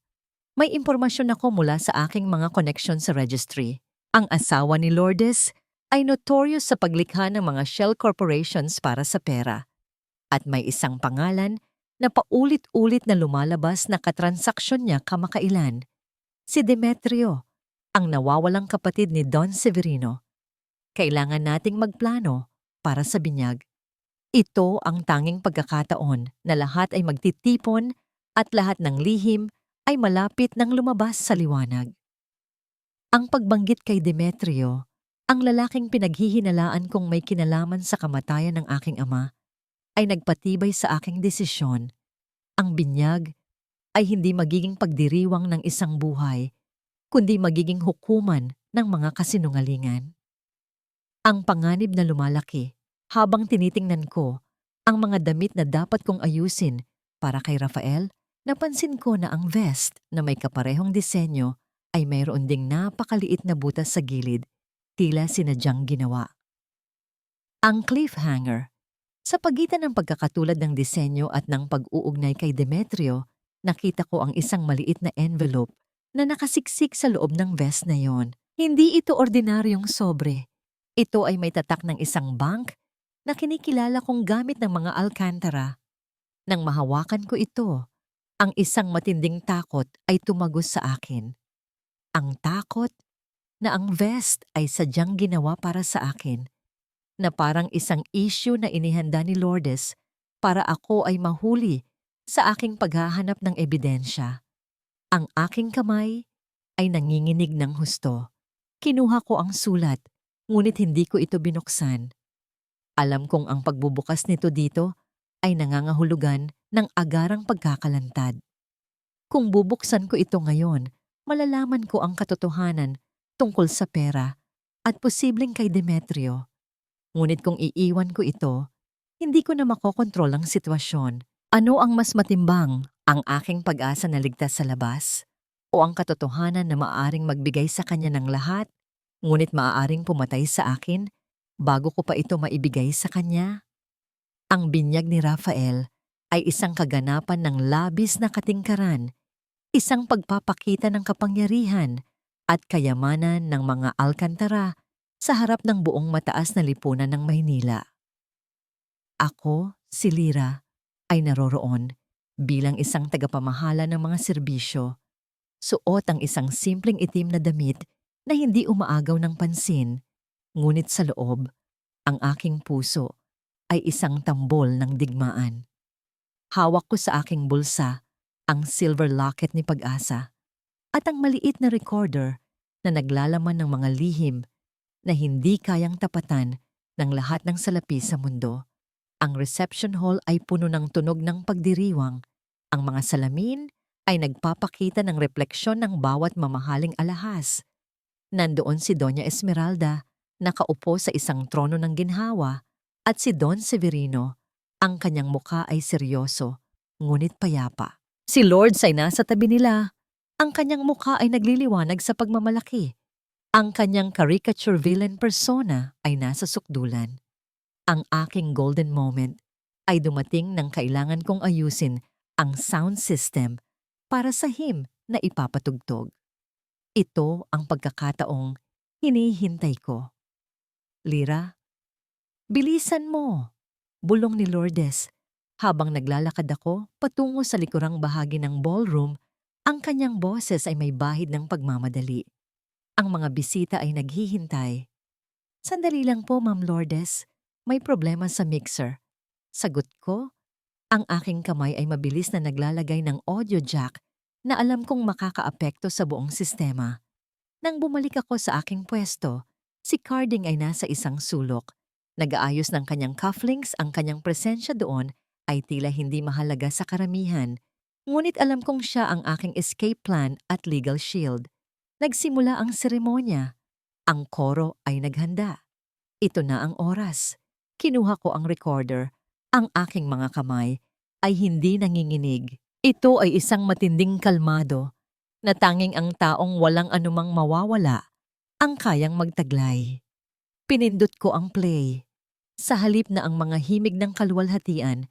may impormasyon ako mula sa aking mga connection sa registry. Ang asawa ni Lourdes ay notorious sa paglikha ng mga shell corporations para sa pera. At may isang pangalan na paulit-ulit na lumalabas na katransaksyon niya kamakailan. Si Demetrio, ang nawawalang kapatid ni Don Severino. Kailangan nating magplano para sa binyag. Ito ang tanging pagkakataon na lahat ay magtitipon at lahat ng lihim ay malapit nang lumabas sa liwanag. Ang pagbanggit kay Demetrio, ang lalaking pinaghihinalaan kong may kinalaman sa kamatayan ng aking ama, ay nagpatibay sa aking desisyon. Ang binyag ay hindi magiging pagdiriwang ng isang buhay, kundi magiging hukuman ng mga kasinungalingan. Ang panganib na lumalaki habang tinitingnan ko ang mga damit na dapat kong ayusin para kay Rafael, napansin ko na ang vest na may kaparehong disenyo ay mayroon ding napakaliit na butas sa gilid, tila sinadyang ginawa. Ang cliffhanger. Sa pagitan ng pagkakatulad ng disenyo at ng pag-uugnay kay Demetrio, nakita ko ang isang maliit na envelope na nakasiksik sa loob ng vest na yon. Hindi ito ordinaryong sobre. Ito ay may tatak ng isang bank na kinikilala kong gamit ng mga Alcantara. Nang mahawakan ko ito, ang isang matinding takot ay tumagos sa akin. Ang takot na ang vest ay sadyang ginawa para sa akin, na parang isang issue na inihanda ni Lourdes para ako ay mahuli sa aking paghahanap ng ebidensya. Ang aking kamay ay nanginginig ng husto. Kinuha ko ang sulat, ngunit hindi ko ito binuksan. Alam kong ang pagbubukas nito dito ay nangangahulugan ng agarang pagkakalantad. Kung bubuksan ko ito ngayon, malalaman ko ang katotohanan tungkol sa pera at posibleng kay Demetrio. Ngunit kung iiwan ko ito, hindi ko na makokontrol ang sitwasyon. Ano ang mas matimbang, ang aking pag-asa na ligtas sa labas o ang katotohanan na maaaring magbigay sa kanya ng lahat, ngunit maaaring pumatay sa akin bago ko pa ito maibigay sa kanya? Ang binyag ni Rafael ay isang kaganapan ng labis na katingkaran, isang pagpapakita ng kapangyarihan at kayamanan ng mga Alcantara sa harap ng buong mataas na lipunan ng Maynila. Ako, si Lira, ay naroroon bilang isang tagapamahala ng mga serbisyo, suot ang isang simpleng itim na damit na hindi umaagaw ng pansin, ngunit sa loob, ang aking puso ay isang tambol ng digmaan. Hawak ko sa aking bulsa ang silver locket ni Pag-asa at ang maliit na recorder na naglalaman ng mga lihim na hindi kayang tapatan ng lahat ng salapi sa mundo. Ang reception hall ay puno ng tunog ng pagdiriwang. Ang mga salamin ay nagpapakita ng refleksyon ng bawat mamahaling alahas. Nandoon si Doña Esmeralda, nakaupo sa isang trono ng ginhawa, at si Don Severino. Ang kanyang mukha ay seryoso, ngunit payapa. Si Lourdes ay nasa tabi nila. Ang kanyang mukha ay nagliliwanag sa pagmamalaki. Ang kanyang caricature villain persona ay nasa sukdulan. Ang aking golden moment ay dumating nang kailangan kong ayusin ang sound system para sa hymn na ipapatugtog. Ito ang pagkakataong hinihintay ko. Lira, bilisan mo! Bulong ni Lourdes. Habang naglalakad ako patungo sa likurang bahagi ng ballroom, ang kanyang boses ay may bahid ng pagmamadali. Ang mga bisita ay naghihintay. Sandali lang po, Ma'am Lourdes. May problema sa mixer. Sagot ko, ang aking kamay ay mabilis na naglalagay ng audio jack na alam kong makakaapekto sa buong sistema. Nang bumalik ako sa aking pwesto, si Carding ay nasa isang sulok. Nag-aayos ng kanyang cufflinks, ang kanyang presensya doon ay tila hindi mahalaga sa karamihan. Ngunit alam kong siya ang aking escape plan at legal shield. Nagsimula ang seremonya. Ang koro ay naghanda. Ito na ang oras. Kinuha ko ang recorder. Ang aking mga kamay ay hindi nanginginig. Ito ay isang matinding kalmado na tanging ang taong walang anumang mawawala ang kayang magtaglay. Pinindot ko ang play. Sa halip na ang mga himig ng kaluwalhatian,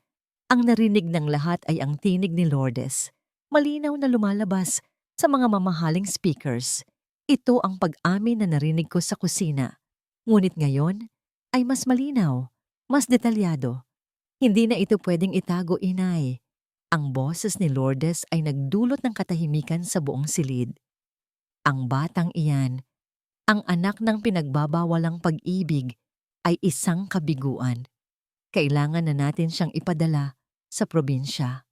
ang narinig ng lahat ay ang tinig ni Lourdes. Malinaw na lumalabas sa mga mamahaling speakers. Ito ang pag-amin na narinig ko sa kusina. Ngunit ngayon ay mas malinaw, mas detalyado. Hindi na ito pwedeng itago, inay. Ang boses ni Lourdes ay nagdulot ng katahimikan sa buong silid. Ang batang iyan, ang anak ng pinagbabawalang pag-ibig, ay isang kabiguan. Kailangan na natin siyang ipadala sa probinsya.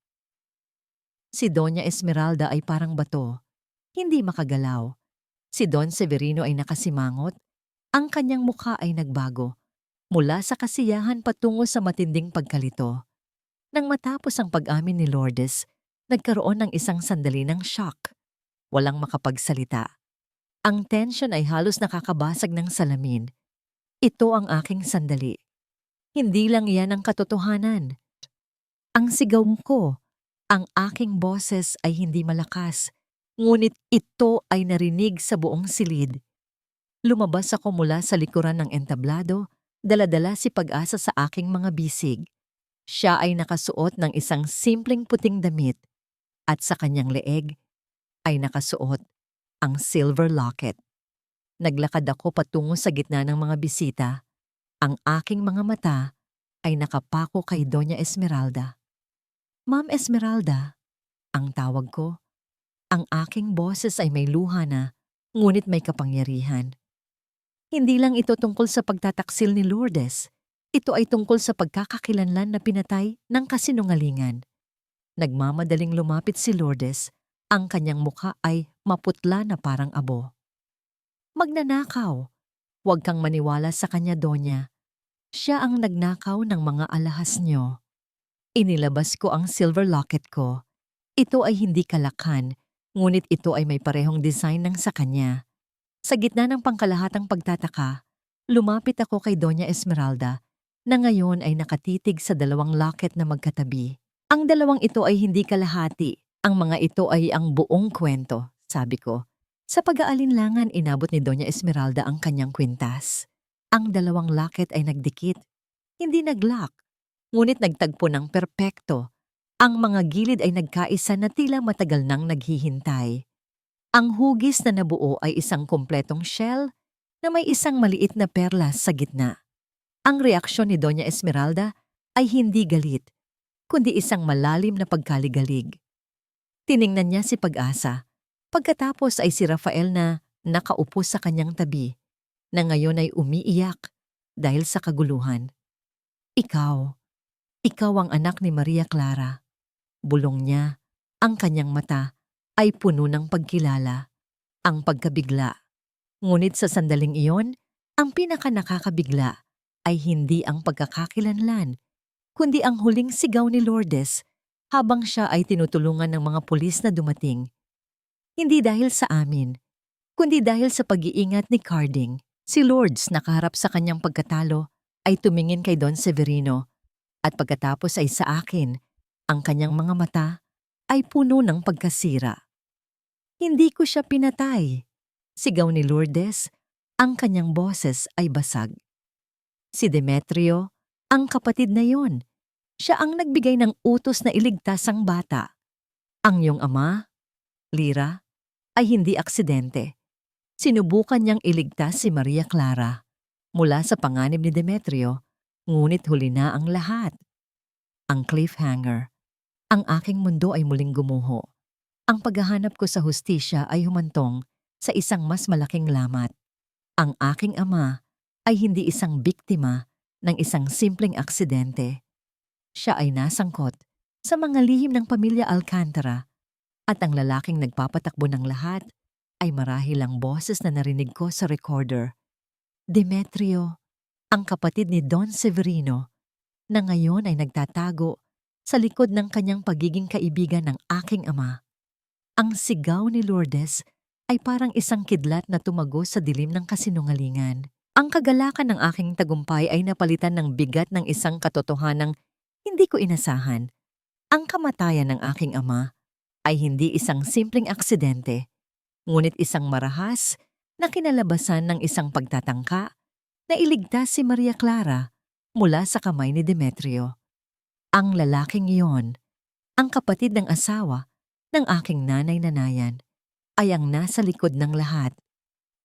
Si Doña Esmeralda ay parang bato, hindi makagalaw. Si Don Severino ay nakasimangot, ang kanyang mukha ay nagbago, mula sa kasiyahan patungo sa matinding pagkalito. Nang matapos ang pag-amin ni Lourdes, nagkaroon ng isang sandali ng shock. Walang makapagsalita. Ang tension ay halos nakakabasag ng salamin. Ito ang aking sandali. Hindi lang yan ang katotohanan. Ang sigaw ko, ang aking boses ay hindi malakas, ngunit ito ay narinig sa buong silid. Lumabas ako mula sa likuran ng entablado, dala-dala si Pag-asa sa aking mga bisig. Siya ay nakasuot ng isang simpleng puting damit at sa kanyang leeg ay nakasuot ang silver locket. Naglakad ako patungo sa gitna ng mga bisita. Ang aking mga mata ay nakapako kay Doña Esmeralda. Ma'am Esmeralda, ang tawag ko. Ang aking boses ay may luha na, ngunit may kapangyarihan. Hindi lang ito tungkol sa pagtataksil ni Lourdes. Ito ay tungkol sa pagkakakilanlan na pinatay ng kasinungalingan. Nagmamadaling lumapit si Lourdes, ang kanyang mukha ay maputla na parang abo. Magnanakaw. Huwag kang maniwala sa kanya, Donya. Siya ang nagnakaw ng mga alahas niyo. Inilabas ko ang silver locket ko. Ito ay hindi kalakhan, ngunit ito ay may parehong design ng sa kanya. Sa gitna ng pangkalahatang pagtataka, lumapit ako kay Doña Esmeralda na ngayon ay nakatitig sa dalawang locket na magkatabi. Ang dalawang ito ay hindi kalahati. Ang mga ito ay ang buong kwento, sabi ko. Sa pag-aalinlangan, inabot ni Doña Esmeralda ang kanyang kwintas. Ang dalawang locket ay nagdikit, hindi naglock, ngunit nagtagpo ng perpekto. Ang mga gilid ay nagkaisa na tila matagal nang naghihintay. Ang hugis na nabuo ay isang kumpletong shell na may isang maliit na perlas sa gitna. Ang reaksyon ni Doña Esmeralda ay hindi galit, kundi isang malalim na pagkaligalig. Tiningnan niya si Pag-asa. Pagkatapos ay si Rafael na nakaupo sa kanyang tabi, na ngayon ay umiiyak dahil sa kaguluhan. Ikaw ang anak ni Maria Clara. Bulong niya, ang kanyang mata ay puno ng pagkilala, ang pagkabigla. Ngunit sa sandaling iyon, ang pinaka-nakakabigla ay hindi ang pagkakakilanlan, kundi ang huling sigaw ni Lourdes habang siya ay tinutulungan ng mga pulis na dumating. Hindi dahil sa amin, kundi dahil sa pag-iingat ni Carding. Si Lourdes nakaharap sa kanyang pagkatalo ay tumingin kay Don Severino at pagkatapos ay sa akin, ang kanyang mga mata ay puno ng pagkasira. Hindi ko siya pinatay. Sigaw ni Lourdes, ang kanyang boses ay basag. Si Demetrio, ang kapatid na yon, Siya ang nagbigay ng utos na iligtas ang bata. Ang iyong ama, Lira, ay hindi aksidente. Sinubukan niyang iligtas si Maria Clara mula sa panganib ni Demetrio, ngunit huli na ang lahat. Ang cliffhanger. Ang aking mundo ay muling gumuho. Ang paghahanap ko sa hustisya ay humantong sa isang mas malaking lamat. Ang aking ama ay hindi isang biktima ng isang simpleng aksidente. Siya ay nasangkot sa mga lihim ng pamilya Alcantara at ang lalaking nagpapatakbo ng lahat ay marahil ang boses na narinig ko sa recorder. Demetrio, ang kapatid ni Don Severino, na ngayon ay nagtatago sa likod ng kanyang pagiging kaibigan ng aking ama. Ang sigaw ni Lourdes ay parang isang kidlat na tumago sa dilim ng kasinungalingan. Ang kagalakan ng aking tagumpay ay napalitan ng bigat ng isang katotohanang hindi ko inasahan. Ang kamatayan ng aking ama ay hindi isang simpleng aksidente, ngunit isang marahas na kinalabasan ng isang pagtatangka na iligtas si Maria Clara mula sa kamay ni Demetrio. Ang lalaking iyon, ang kapatid ng asawa ng aking nanay-nanayan, ay ang nasa likod ng lahat.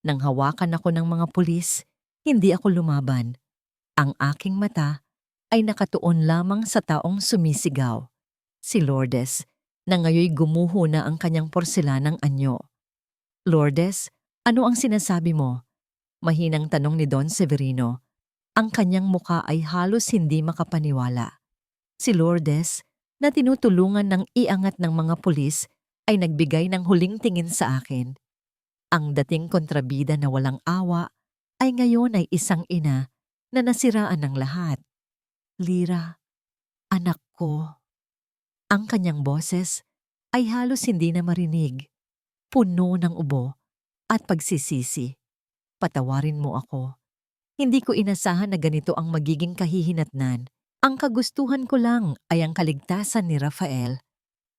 Nang hawakan ako ng mga pulis, hindi ako lumaban. Ang aking mata ay nakatuon lamang sa taong sumisigaw, si Lourdes, na ngayoy gumuho na ang kanyang porselanang anyo. Lourdes, ano ang sinasabi mo? Mahinang tanong ni Don Severino. Ang kanyang muka ay halos hindi makapaniwala. Si Lourdes, na tinutulungan ng iangat ng mga pulis, ay nagbigay ng huling tingin sa akin. Ang dating kontrabida na walang awa ay ngayon ay isang ina na nasiraan ng lahat. Lira, anak ko. Ang kanyang boses ay halos hindi na marinig, puno ng ubo at pagsisisi. Patawarin mo ako. Hindi ko inasahan na ganito ang magiging kahihinatnan. Ang kagustuhan ko lang ay ang kaligtasan ni Rafael.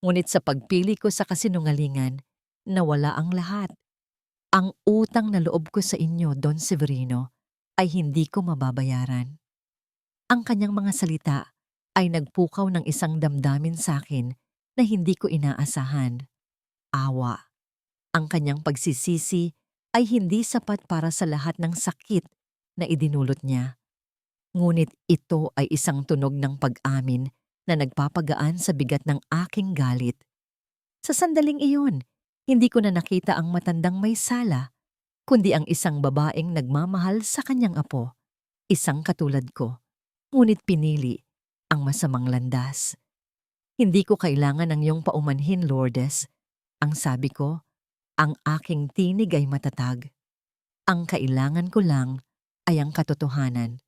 Ngunit sa pagpili ko sa kasinungalingan, nawala ang lahat. Ang utang na loob ko sa inyo, Don Severino, ay hindi ko mababayaran. Ang kanyang mga salita ay nagpukaw ng isang damdamin sa akin na hindi ko inaasahan. Awa. Ang kanyang pagsisisi ay hindi sapat para sa lahat ng sakit na idinulot niya. Ngunit ito ay isang tunog ng pag-amin na nagpapagaan sa bigat ng aking galit. Sa sandaling iyon, hindi ko na nakita ang matandang may sala, kundi ang isang babaeng nagmamahal sa kanyang apo, isang katulad ko. Ngunit pinili ang masamang landas. Hindi ko kailangan ng iyong paumanhin, Lourdes. Ang sabi ko, ang aking tinig ay matatag. Ang kailangan ko lang ay ang katotohanan.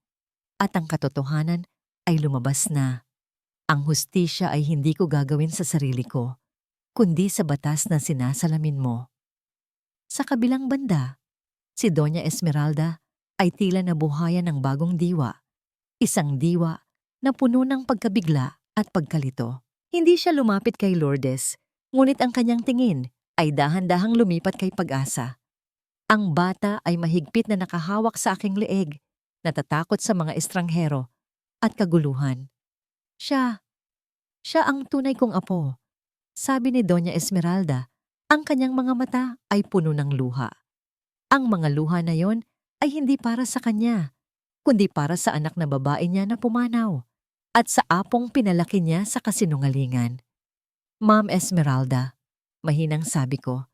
At ang katotohanan ay lumabas na. Ang hustisya ay hindi ko gagawin sa sarili ko, kundi sa batas na sinasalamin mo. Sa kabilang banda, si Doña Esmeralda ay tila nabuhayan ng bagong diwa. Isang diwa na puno ng pagkabigla at pagkalito. Hindi siya lumapit kay Lourdes, ngunit ang kanyang tingin ay dahan-dahang lumipat kay Pag-asa. Ang bata ay mahigpit na nakahawak sa aking leeg, natatakot sa mga estranghero at kaguluhan. Siya ang tunay kong apo. Sabi ni Doña Esmeralda, ang kanyang mga mata ay puno ng luha. Ang mga luha na yon ay hindi para sa kanya, kundi para sa anak na babae niya na pumanaw at sa apong pinalaki niya sa kasinungalingan. Ma'am Esmeralda, mahinang sabi ko,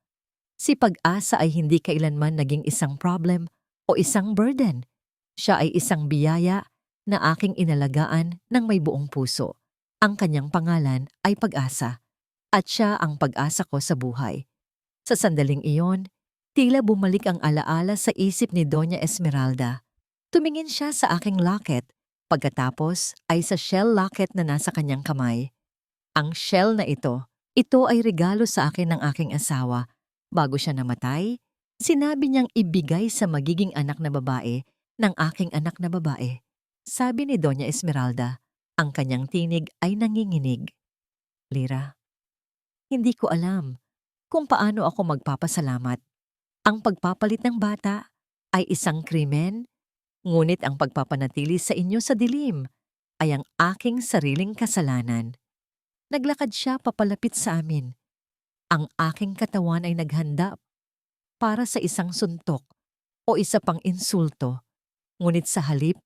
si Pag-asa ay hindi kailanman naging isang problem o isang burden. Siya ay isang biyaya na aking inalagaan ng may buong puso. Ang kanyang pangalan ay Pag-asa at siya ang pag-asa ko sa buhay. Sa sandaling iyon, tila bumalik ang alaala sa isip ni Doña Esmeralda. Tumingin siya sa aking locket, pagkatapos ay sa shell locket na nasa kanyang kamay. Ang shell na ito ay regalo sa akin ng aking asawa. Bago siya namatay, sinabi niyang ibigay sa magiging anak na babae ng aking anak na babae. Sabi ni Doña Esmeralda, ang kanyang tinig ay nanginginig. Lira, hindi ko alam kung paano ako magpapasalamat. Ang pagpapalit ng bata ay isang krimen, ngunit ang pagpapanatili sa inyo sa dilim ay ang aking sariling kasalanan. Naglakad siya papalapit sa amin. Ang aking katawan ay naghanda para sa isang suntok o isa pang insulto. Ngunit sa halip,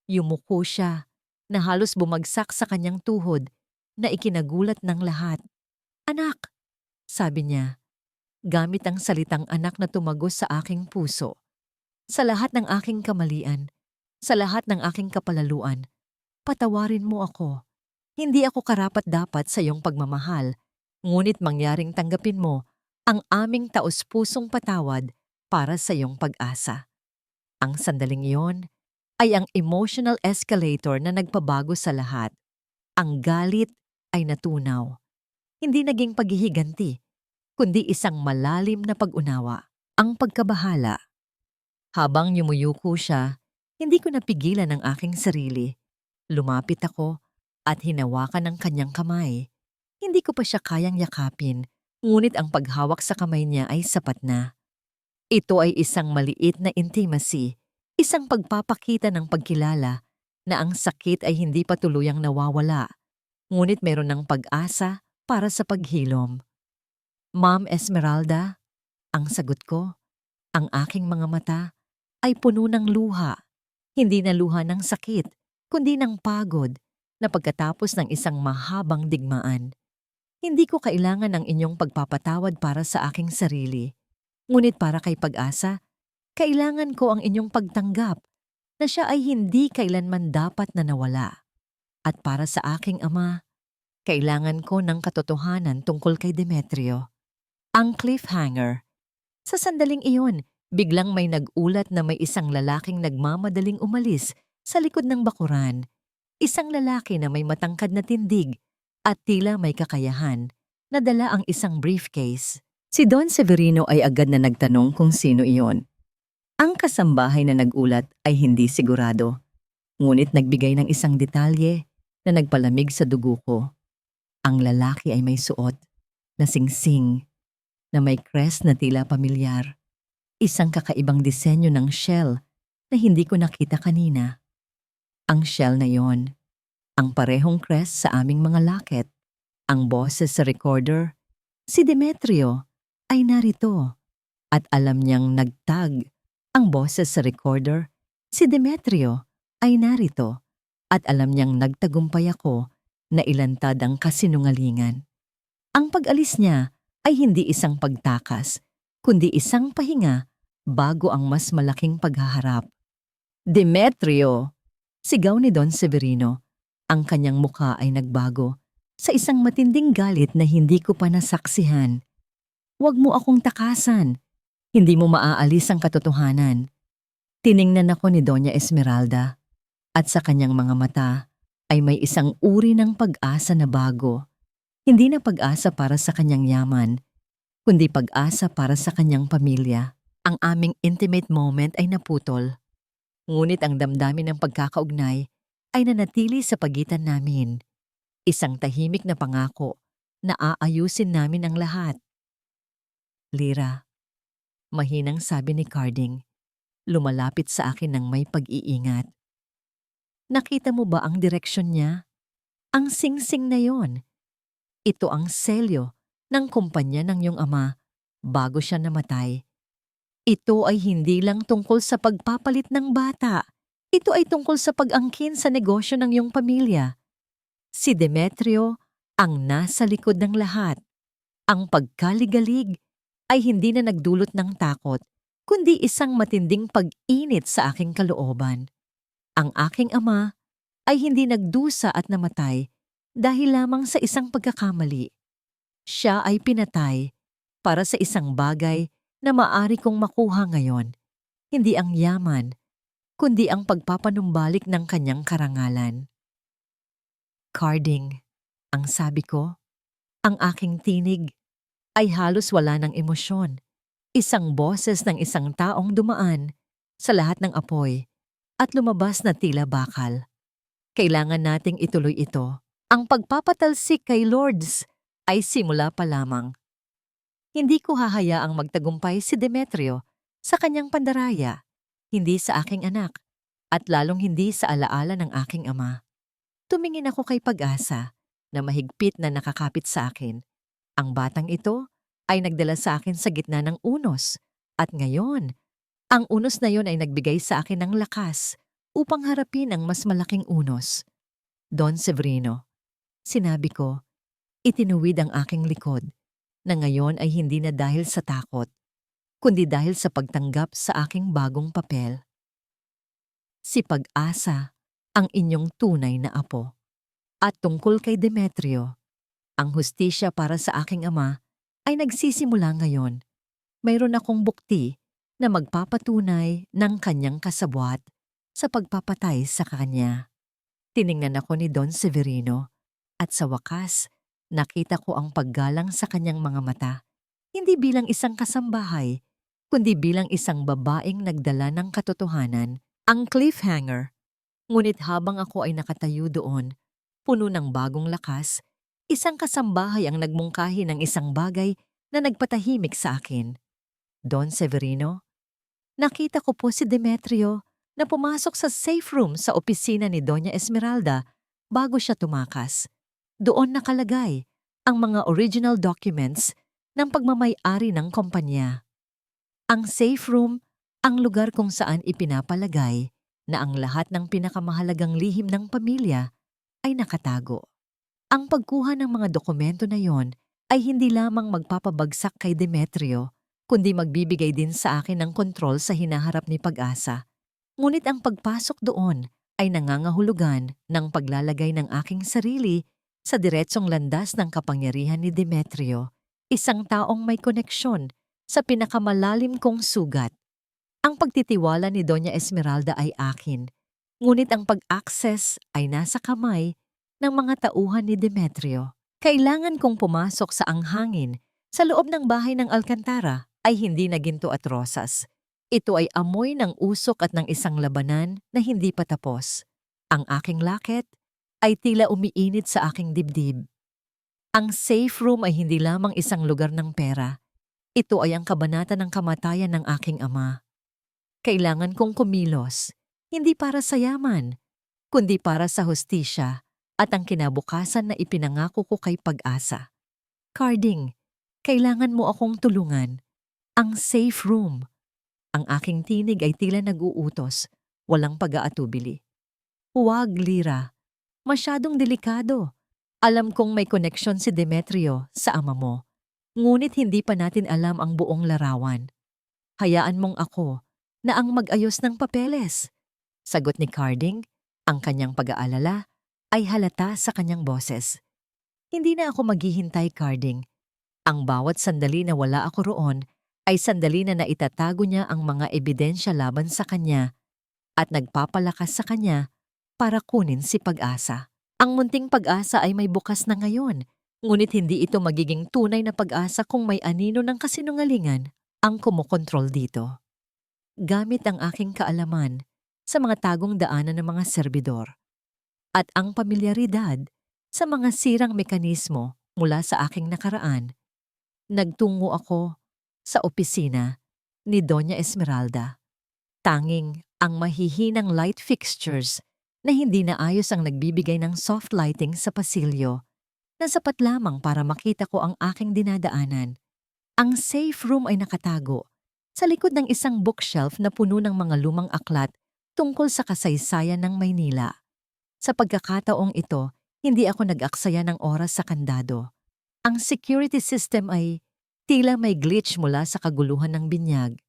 yumuko siya na halos bumagsak sa kanyang tuhod na ikinagulat ng lahat. "Anak," sabi niya, gamit ang salitang anak na tumagos sa aking puso. "Sa lahat ng aking kamalian, sa lahat ng aking kapalaluan, patawarin mo ako. Hindi ako karapat-dapat sa iyong pagmamahal, ngunit mangyaring tanggapin mo ang aming taos-pusong patawad para sa iyong pag-asa." Ang sandaling iyon ay ang emotional escalator na nagpabago sa lahat. Ang galit ay natunaw. Hindi naging paghihiganti, kundi isang malalim na pag-unawa. Ang pagkabahala. Habang yumuyuko siya, hindi ko napigilan ang aking sarili. Lumapit ako at hinawakan ang kanyang kamay. Hindi ko pa siya kayang yakapin, ngunit ang paghawak sa kamay niya ay sapat na. Ito ay isang maliit na intimacy, isang pagpapakita ng pagkilala na ang sakit ay hindi pa tuluyang nawawala, ngunit meron ng pag-asa para sa paghilom. "Ma'am Esmeralda," ang sagot ko, ang aking mga mata ay puno ng luha. Hindi na luha ng sakit, kundi ng pagod na pagkatapos ng isang mahabang digmaan. Hindi ko kailangan ng inyong pagpapatawad para sa aking sarili. Ngunit para kay Pag-asa, kailangan ko ang inyong pagtanggap na siya ay hindi kailanman dapat na nawala. At para sa aking ama, kailangan ko ng katotohanan tungkol kay Demetrio. Ang cliffhanger. Sa sandaling iyon, biglang may nag-ulat na may isang lalaking nagmamadaling umalis sa likod ng bakuran. Isang lalaki na may matangkad na tindig at tila may kakayahan na dala ang isang briefcase. Si Don Severino ay agad na nagtanong kung sino iyon. Ang kasambahay na nag-ulat ay hindi sigurado, ngunit nagbigay ng isang detalye na nagpalamig sa dugo ko. Ang lalaki ay may suot na singsing na may crest na tila pamilyar. Isang kakaibang disenyo ng shell na hindi ko nakita kanina. Ang shell na yon, ang parehong crest sa aming mga locket. Ang boses sa recorder, si Demetrio, ay narito. At alam niyang nagtag. Ang boses sa recorder, si Demetrio, ay narito. At alam niyang nagtagumpay ako na ilantad ang kasinungalingan. Ang pag-alis niya ay hindi isang pagtakas, kundi isang pahinga bago ang mas malaking paghaharap. "Demetrio!" Sigaw ni Don Severino. Ang kanyang mukha ay nagbago sa isang matinding galit na hindi ko pa nasaksihan. "Huwag mo akong takasan. Hindi mo maaalis ang katotohanan." Tiningnan ako ni Doña Esmeralda at sa kanyang mga mata ay may isang uri ng pag-asa na bago. Hindi na pag-asa para sa kanyang yaman, kundi pag-asa para sa kanyang pamilya. Ang aming intimate moment ay naputol. Ngunit ang damdamin ng pagkakaugnay ay nanatili sa pagitan namin. Isang tahimik na pangako na aayusin namin ang lahat. "Lyra," mahinang sabi ni Carding, lumalapit sa akin ng may pag-iingat. "Nakita mo ba ang direksyon niya? Ang singsing na yon. Ito ang selyo ng kumpanya ng iyong ama bago siya namatay. Ito ay hindi lang tungkol sa pagpapalit ng bata. Ito ay tungkol sa pag-angkin sa negosyo ng iyong pamilya. Si Demetrio ang nasa likod ng lahat. Ang pagkaligalig ay hindi na nagdulot ng takot, kundi isang matinding pag-init sa aking kalooban. Ang aking ama ay hindi nagdusa at namatay dahil lamang sa isang pagkakamali. Siya ay pinatay para sa isang bagay na maaari kong makuha ngayon. Hindi ang yaman, kundi ang pagpapanumbalik ng kanyang karangalan." "Carding," ang sabi ko. Ang aking tinig ay halos wala ng emosyon. Isang boses ng isang taong dumaan sa lahat ng apoy at lumabas na tila bakal. "Kailangan nating ituloy ito. Ang pagpapatalsik kay Lourdes ay simula pa lamang. Hindi ko hahayaang magtagumpay si Demetrio sa kanyang pandaraya, hindi sa aking anak, at lalong hindi sa alaala ng aking ama. Tumingin ako kay Pag-asa na mahigpit na nakakapit sa akin. Ang batang ito ay nagdala sa akin sa gitna ng unos. At ngayon, ang unos na yon ay nagbigay sa akin ng lakas upang harapin ang mas malaking unos. Don Severino, sinabi ko, itinuwid ang aking likod na ngayon ay hindi na dahil sa takot, kundi dahil sa pagtanggap sa aking bagong papel. Si Pag-asa ang inyong tunay na apo. At tungkol kay Demetrio, ang hustisya para sa aking ama ay nagsisimula ngayon. Mayroon akong bukti na magpapatunay ng kanyang kasabwat sa pagpapatay sa kanya. Tiningnan ako ni Don Severino at sa wakas, nakita ko ang paggalang sa kanyang mga mata, hindi bilang isang kasambahay, kundi bilang isang babaeng nagdala ng katotohanan, ang cliffhanger. Ngunit habang ako ay nakatayo doon, puno ng bagong lakas, isang kasambahay ang nagmungkahi ng isang bagay na nagpatahimik sa akin. Don Severino, nakita ko po si Demetrio na pumasok sa safe room sa opisina ni Doña Esmeralda bago siya tumakas. Doon nakalagay ang mga original documents ng pagmamay-ari ng kumpanya. Ang safe room, ang lugar kung saan ipinapalagay na ang lahat ng pinakamahalagang lihim ng pamilya ay nakatago. Ang pagkuha ng mga dokumento na yon ay hindi lamang magpapabagsak kay Demetrio, kundi magbibigay din sa akin ng kontrol sa hinaharap ni Pag-asa. Ngunit ang pagpasok doon ay nangangahulugan ng paglalagay ng aking sarili sa diretsong landas ng kapangyarihan ni Demetrio, isang taong may koneksyon sa pinakamalalim kong sugat. Ang pagtitiwala ni Doña Esmeralda ay akin, ngunit ang pag-access ay nasa kamay ng mga tauhan ni Demetrio. Kailangan kong pumasok sa anghangin sa loob ng bahay ng Alcantara ay hindi na ginto at rosas. Ito ay amoy ng usok at ng isang labanan na hindi pa tapos. Ang aking laket ay tila umiinit sa aking dibdib. Ang safe room ay hindi lamang isang lugar ng pera. Ito ay ang kabanata ng kamatayan ng aking ama. Kailangan kong kumilos, hindi para sa yaman, kundi para sa hustisya at ang kinabukasan na ipinangako ko kay Pag-asa. Carding, kailangan mo akong tulungan. Ang safe room. Ang aking tinig ay tila nag-uutos, walang pag-aatubili. Huwag, Lira. Masyadong delikado. Alam kong may koneksyon si Demetrio sa ama mo, ngunit hindi pa natin alam ang buong larawan. Hayaan mong ako na ang mag-ayos ng papeles. Sagot ni Carding, ang kanyang pag-aalala ay halata sa kanyang boses. Hindi na ako maghihintay, Carding. Ang bawat sandali na wala ako roon ay sandali na naitatago niya ang mga ebidensya laban sa kanya at nagpapalakas sa kanya para kunin si Pag-asa. Ang munting pag-asa ay may bukas na ngayon, ngunit hindi ito magiging tunay na pag-asa kung may anino ng kasinungalingan ang kumokontrol dito. Gamit ang aking kaalaman sa mga tagong daanan ng mga serbidor at ang pamilyaridad sa mga sirang mekanismo mula sa aking nakaraan, nagtungo ako sa opisina ni Doña Esmeralda. Tanging ang mahihinang light fixtures na hindi naayos ang nagbibigay ng soft lighting sa pasilyo na sapat lamang para makita ko ang aking dinadaanan. Ang safe room ay nakatago sa likod ng isang bookshelf na puno ng mga lumang aklat tungkol sa kasaysayan ng Maynila. Sa pagkakataong ito, hindi ako nag-aksaya ng oras sa kandado. Ang security system ay tila may glitch mula sa kaguluhan ng binyag.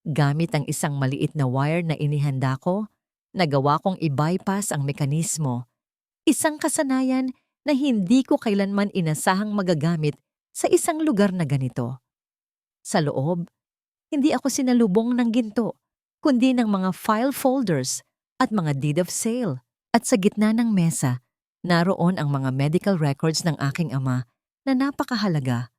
Gamit ang isang maliit na wire na inihanda ko, nagawa kong i-bypass ang mekanismo. Isang kasanayan na hindi ko kailanman inasahang magagamit sa isang lugar na ganito. Sa loob, hindi ako sinalubong ng ginto, kundi ng mga file folders at mga deed of sale. At sa gitna ng mesa, naroon ang mga medical records ng aking ama na napakahalaga.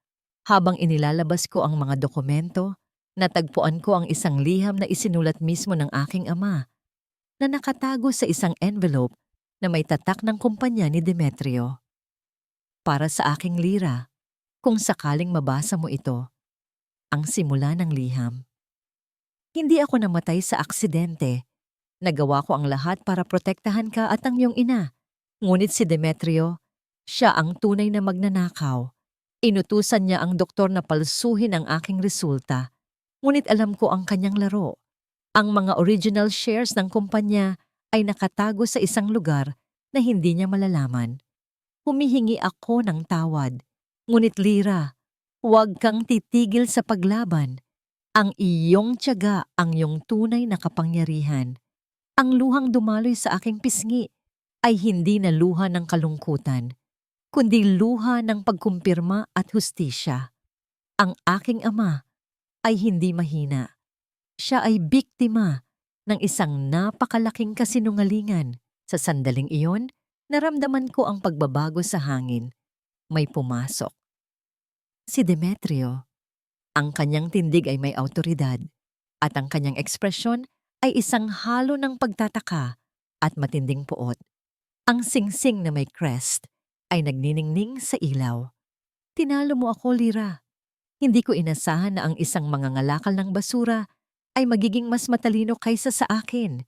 Habang inilalabas ko ang mga dokumento, natagpuan ko ang isang liham na isinulat mismo ng aking ama na nakatago sa isang envelope na may tatak ng kumpanya ni Demetrio. Para sa aking Lira, kung sakaling mabasa mo ito, ang simula ng liham. Hindi ako namatay sa aksidente. Nagawa ko ang lahat para protektahan ka at ang iyong ina. Ngunit si Demetrio, siya ang tunay na magnanakaw. Inutusan niya ang doktor na palsuhin ang aking resulta. Ngunit alam ko ang kanyang laro. Ang mga original shares ng kumpanya ay nakatago sa isang lugar na hindi niya malalaman. Humihingi ako ng tawad. Ngunit Lira, huwag kang titigil sa paglaban. Ang iyong tiyaga ang iyong tunay na kapangyarihan. Ang luhang dumaloy sa aking pisngi ay hindi na luha ng kalungkutan, kundi luha ng pagkumpirma at hustisya. Ang aking ama ay hindi mahina. Siya ay biktima ng isang napakalaking kasinungalingan. Sa sandaling iyon, naramdaman ko ang pagbabago sa hangin. May pumasok. Si Demetrio. Ang kanyang tindig ay may awtoridad at ang kanyang ekspresyon ay isang halo ng pagtataka at matinding puot. Ang singsing na may crest ay nagniningning sa ilaw. Tinalo mo ako, Lira. Hindi ko inasahan na ang isang mangangalakal ng basura ay magiging mas matalino kaysa sa akin.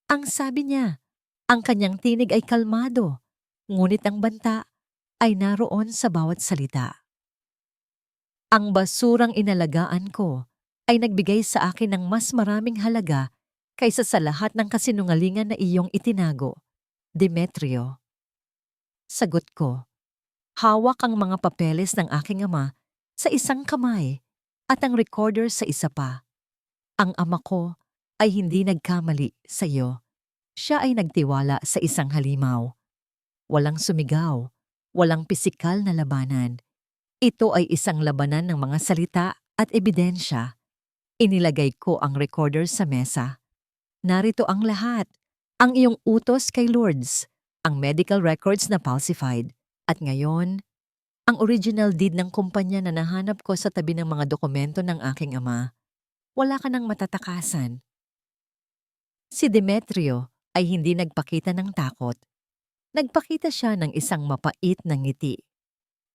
Ang sabi niya, ang kanyang tinig ay kalmado, ngunit ang banta ay naroon sa bawat salita. Ang basurang inalagaan ko ay nagbigay sa akin ng mas maraming halaga kaysa sa lahat ng kasinungalingan na iyong itinago, Demetrio. Sagot ko, hawak ang mga papeles ng aking ama sa isang kamay at ang recorder sa isa pa. Ang ama ko ay hindi nagkamali sa iyo. Siya ay nagtiwala sa isang halimaw. Walang sumigaw, walang pisikal na labanan. Ito ay isang labanan ng mga salita at ebidensya. Inilagay ko ang recorder sa mesa. Narito ang lahat. Ang iyong utos kay Lourdes, ang medical records na falsified. At ngayon, ang original deed ng kumpanya na nahanap ko sa tabi ng mga dokumento ng aking ama. Wala ka nang matatakasan. Si Demetrio ay hindi nagpakita ng takot. Nagpakita siya ng isang mapait na ngiti.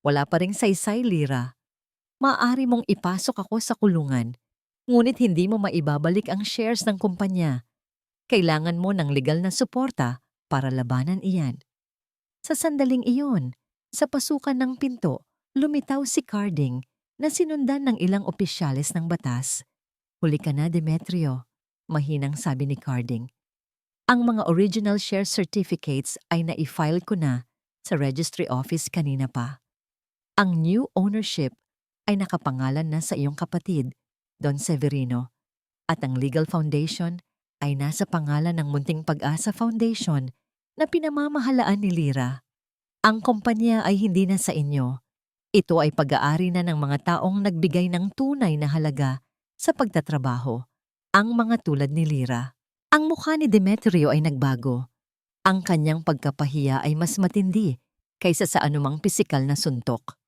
Wala pa ring saysay, Lira. Maaari mong ipasok ako sa kulungan, ngunit hindi mo maibabalik ang shares ng kumpanya. Kailangan mo ng legal na suporta para labanan iyan. Sa sandaling iyon, sa pasukan ng pinto, lumitaw si Carding na sinundan ng ilang opisyales ng batas. Huli ka na, Demetrio, mahinang sabi ni Carding. Ang mga original share certificates ay na-file ko na sa registry office kanina pa. Ang new ownership ay nakapangalan na sa iyong kapatid, Don Severino, at ang legal foundation ay nasa pangalan ng Munting Pag-asa Foundation na pinamamahalaan ni Lira. Ang kumpanya ay hindi na sa inyo. Ito ay pag-aari na ng mga taong nagbigay ng tunay na halaga sa pagtatrabaho, ang mga tulad ni Lira. Ang mukha ni Demetrio ay nagbago. Ang kanyang pagkapahiya ay mas matindi kaysa sa anumang pisikal na suntok.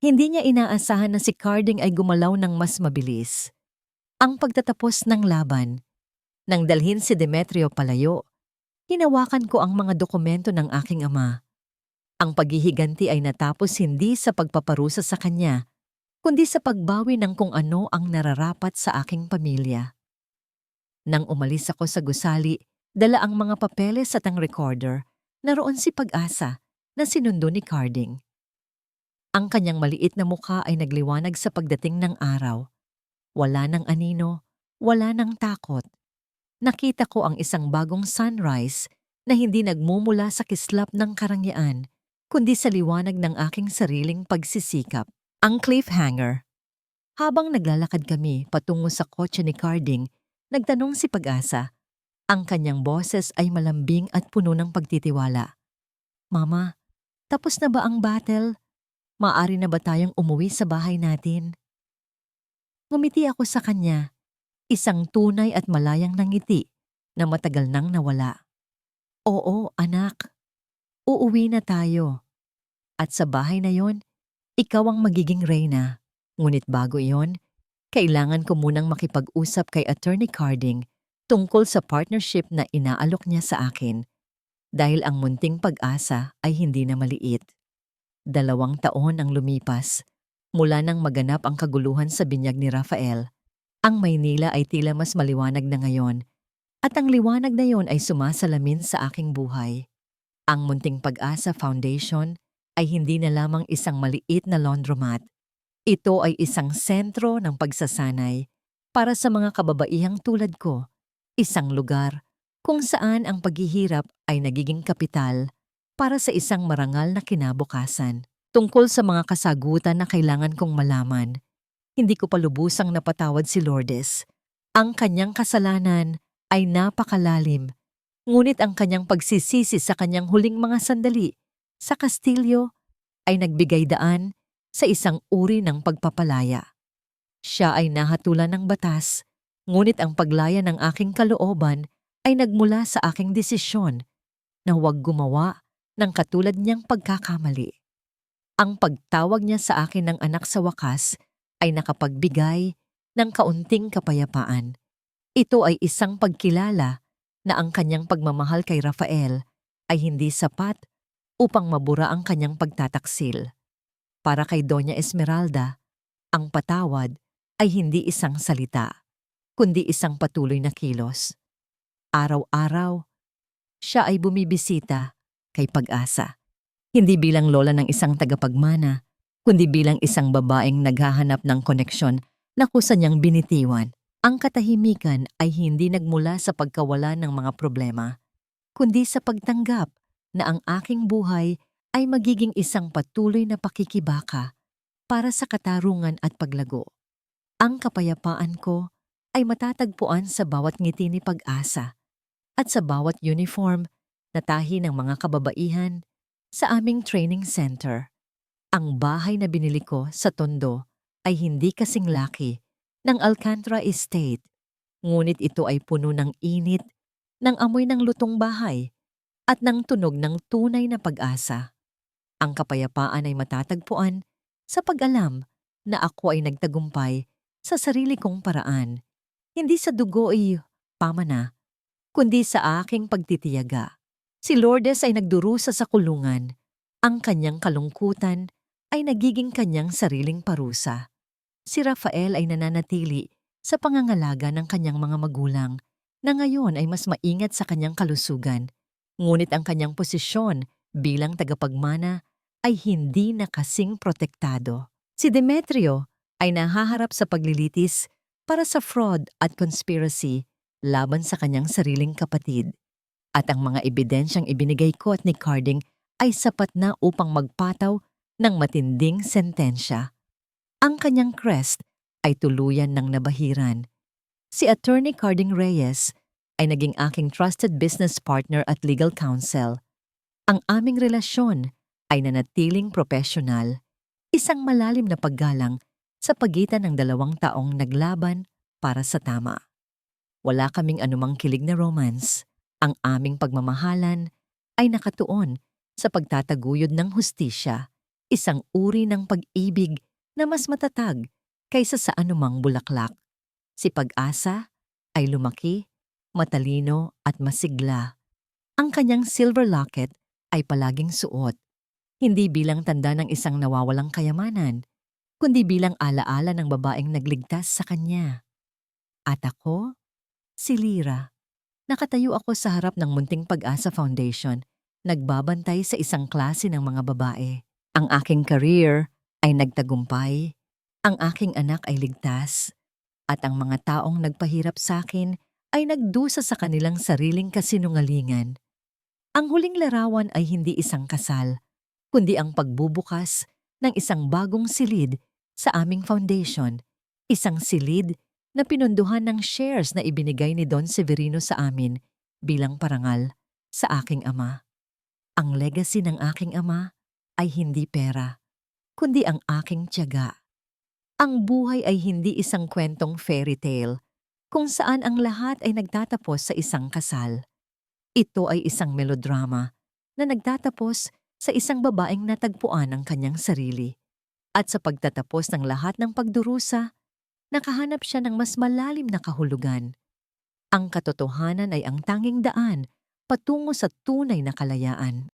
Hindi niya inaasahan na si Carding ay gumalaw ng mas mabilis. Ang pagtatapos ng laban, nang dalhin si Demetrio palayo, hinawakan ko ang mga dokumento ng aking ama. Ang paghihiganti ay natapos hindi sa pagpaparusa sa kanya, kundi sa pagbawi ng kung ano ang nararapat sa aking pamilya. Nang umalis ako sa gusali, dala ang mga papeles at ang recorder, naroon si Pag-asa na sinundo ni Carding. Ang kanyang maliit na mukha ay nagliwanag sa pagdating ng araw. Wala ng anino, wala ng takot. Nakita ko ang isang bagong sunrise na hindi nagmumula sa kislap ng karangyaan, kundi sa liwanag ng aking sariling pagsisikap. Ang cliffhanger. Habang naglalakad kami patungo sa kotse ni Carding, nagtanong si Pag-asa. Ang kanyang boses ay malambing at puno ng pagtitiwala. Mama, tapos na ba ang battle? Maaari na ba tayong umuwi sa bahay natin? Ngumiti ako sa kanya, isang tunay at malayang ngiti na matagal nang nawala. Oo, anak. Uuwi na tayo. At sa bahay na yon, ikaw ang magiging reyna. Ngunit bago iyon, kailangan ko munang makipag-usap kay Attorney Carding tungkol sa partnership na inaalok niya sa akin dahil ang Munting Pag-asa ay hindi na maliit. 2 taon ang lumipas mula nang maganap ang kaguluhan sa binyag ni Rafael. Ang Maynila ay tila mas maliwanag na ngayon at ang liwanag na yon ay sumasalamin sa aking buhay. Ang Munting Pag-asa Foundation ay hindi na lamang isang maliit na laundromat. Ito ay isang sentro ng pagsasanay para sa mga kababaihang tulad ko, isang lugar kung saan ang paghihirap ay nagiging kapital para sa isang marangal na kinabukasan. Tungkol sa mga kasagutan na kailangan kong malaman, hindi ko pa lubusang napatawad si Lourdes. Ang kanyang kasalanan ay napakalalim, ngunit ang kanyang pagsisisi sa kanyang huling mga sandali sa kastilyo ay nagbigay daan sa isang uri ng pagpapalaya. Siya ay nahatulan ng batas, ngunit ang paglaya ng aking kalooban ay nagmula sa aking desisyon na huwag gumawa ng katulad niyang pagkakamali. Ang pagtawag niya sa akin ng anak sa wakas ay nakapagbigay ng kaunting kapayapaan. Ito ay isang pagkilala na ang kanyang pagmamahal kay Rafael ay hindi sapat upang mabura ang kanyang pagtataksil. Para kay Doña Esmeralda, ang patawad ay hindi isang salita, kundi isang patuloy na kilos. Araw-araw, siya ay bumibisita kay Pag-asa. Hindi bilang lola ng isang tagapagmana, kundi bilang isang babaeng naghahanap ng koneksyon na kusa niyang binitiwan. Ang katahimikan ay hindi nagmula sa pagkawala ng mga problema, kundi sa pagtanggap na ang aking buhay ay magiging isang patuloy na pakikibaka para sa katarungan at paglago. Ang kapayapaan ko ay matatagpuan sa bawat ngiti ni Pag-asa at sa bawat uniform na tahi ng mga kababaihan sa aming training center. Ang bahay na binili ko sa Tondo ay hindi kasing laki ng Alcantara Estate, ngunit ito ay puno ng init, ng amoy ng lutong bahay, at ng tunog ng tunay na pag-asa. Ang kapayapaan ay matatagpuan sa pag-alam na ako ay nagtagumpay sa sarili kong paraan, hindi sa dugo ay pamana, kundi sa aking pagtitiyaga. Si Lourdes ay nagdurusa sa kulungan. Ang kanyang kalungkutan ay nagiging kanyang sariling parusa. Si Rafael ay nananatili sa pangangalaga ng kanyang mga magulang na ngayon ay mas maingat sa kanyang kalusugan. Ngunit ang kanyang posisyon bilang tagapagmana ay hindi na kasing protektado. Si Demetrio ay nahaharap sa paglilitis para sa fraud at conspiracy laban sa kanyang sariling kapatid. At ang mga ebidensyang ibinigay ko at ni Carding ay sapat na upang magpataw ng matinding sentensya. Ang kanyang crest ay tuluyan ng nabahiran. Si Attorney Carding Reyes ay naging aking trusted business partner at legal counsel. Ang aming relasyon ay nanatiling profesional, isang malalim na paggalang sa pagitan ng dalawang taong naglaban para sa tama. Wala kaming anumang kilig na romance. Ang aming pagmamahalan ay nakatuon sa pagtataguyod ng hustisya, isang uri ng pag-ibig na mas matatag kaysa sa anumang bulaklak. Si Pag-asa ay lumaki, matalino at masigla. Ang kanyang silver locket ay palaging suot, hindi bilang tanda ng isang nawawalang kayamanan, kundi bilang alaala ng babaeng nagligtas sa kanya. At ako, si Lyra. Nakatayo ako sa harap ng Munting Pag-asa Foundation, nagbabantay sa isang klase ng mga babae. Ang aking career ay nagtagumpay, ang aking anak ay ligtas, at ang mga taong nagpahirap sa akin ay nagdusa sa kanilang sariling kasinungalingan. Ang huling larawan ay hindi isang kasal, kundi ang pagbubukas ng isang bagong silid sa aming foundation, isang silid na pinunduhan ng shares na ibinigay ni Don Severino sa amin bilang parangal sa aking ama. Ang legacy ng aking ama ay hindi pera, kundi ang aking tiyaga. Ang buhay ay hindi isang kwentong fairy tale kung saan ang lahat ay nagtatapos sa isang kasal. Ito ay isang melodrama na nagtatapos sa isang babaeng natagpuan ang kanyang sarili. At sa pagtatapos ng lahat ng pagdurusa, nakahanap siya ng mas malalim na kahulugan. Ang katotohanan ay ang tanging daan patungo sa tunay na kalayaan.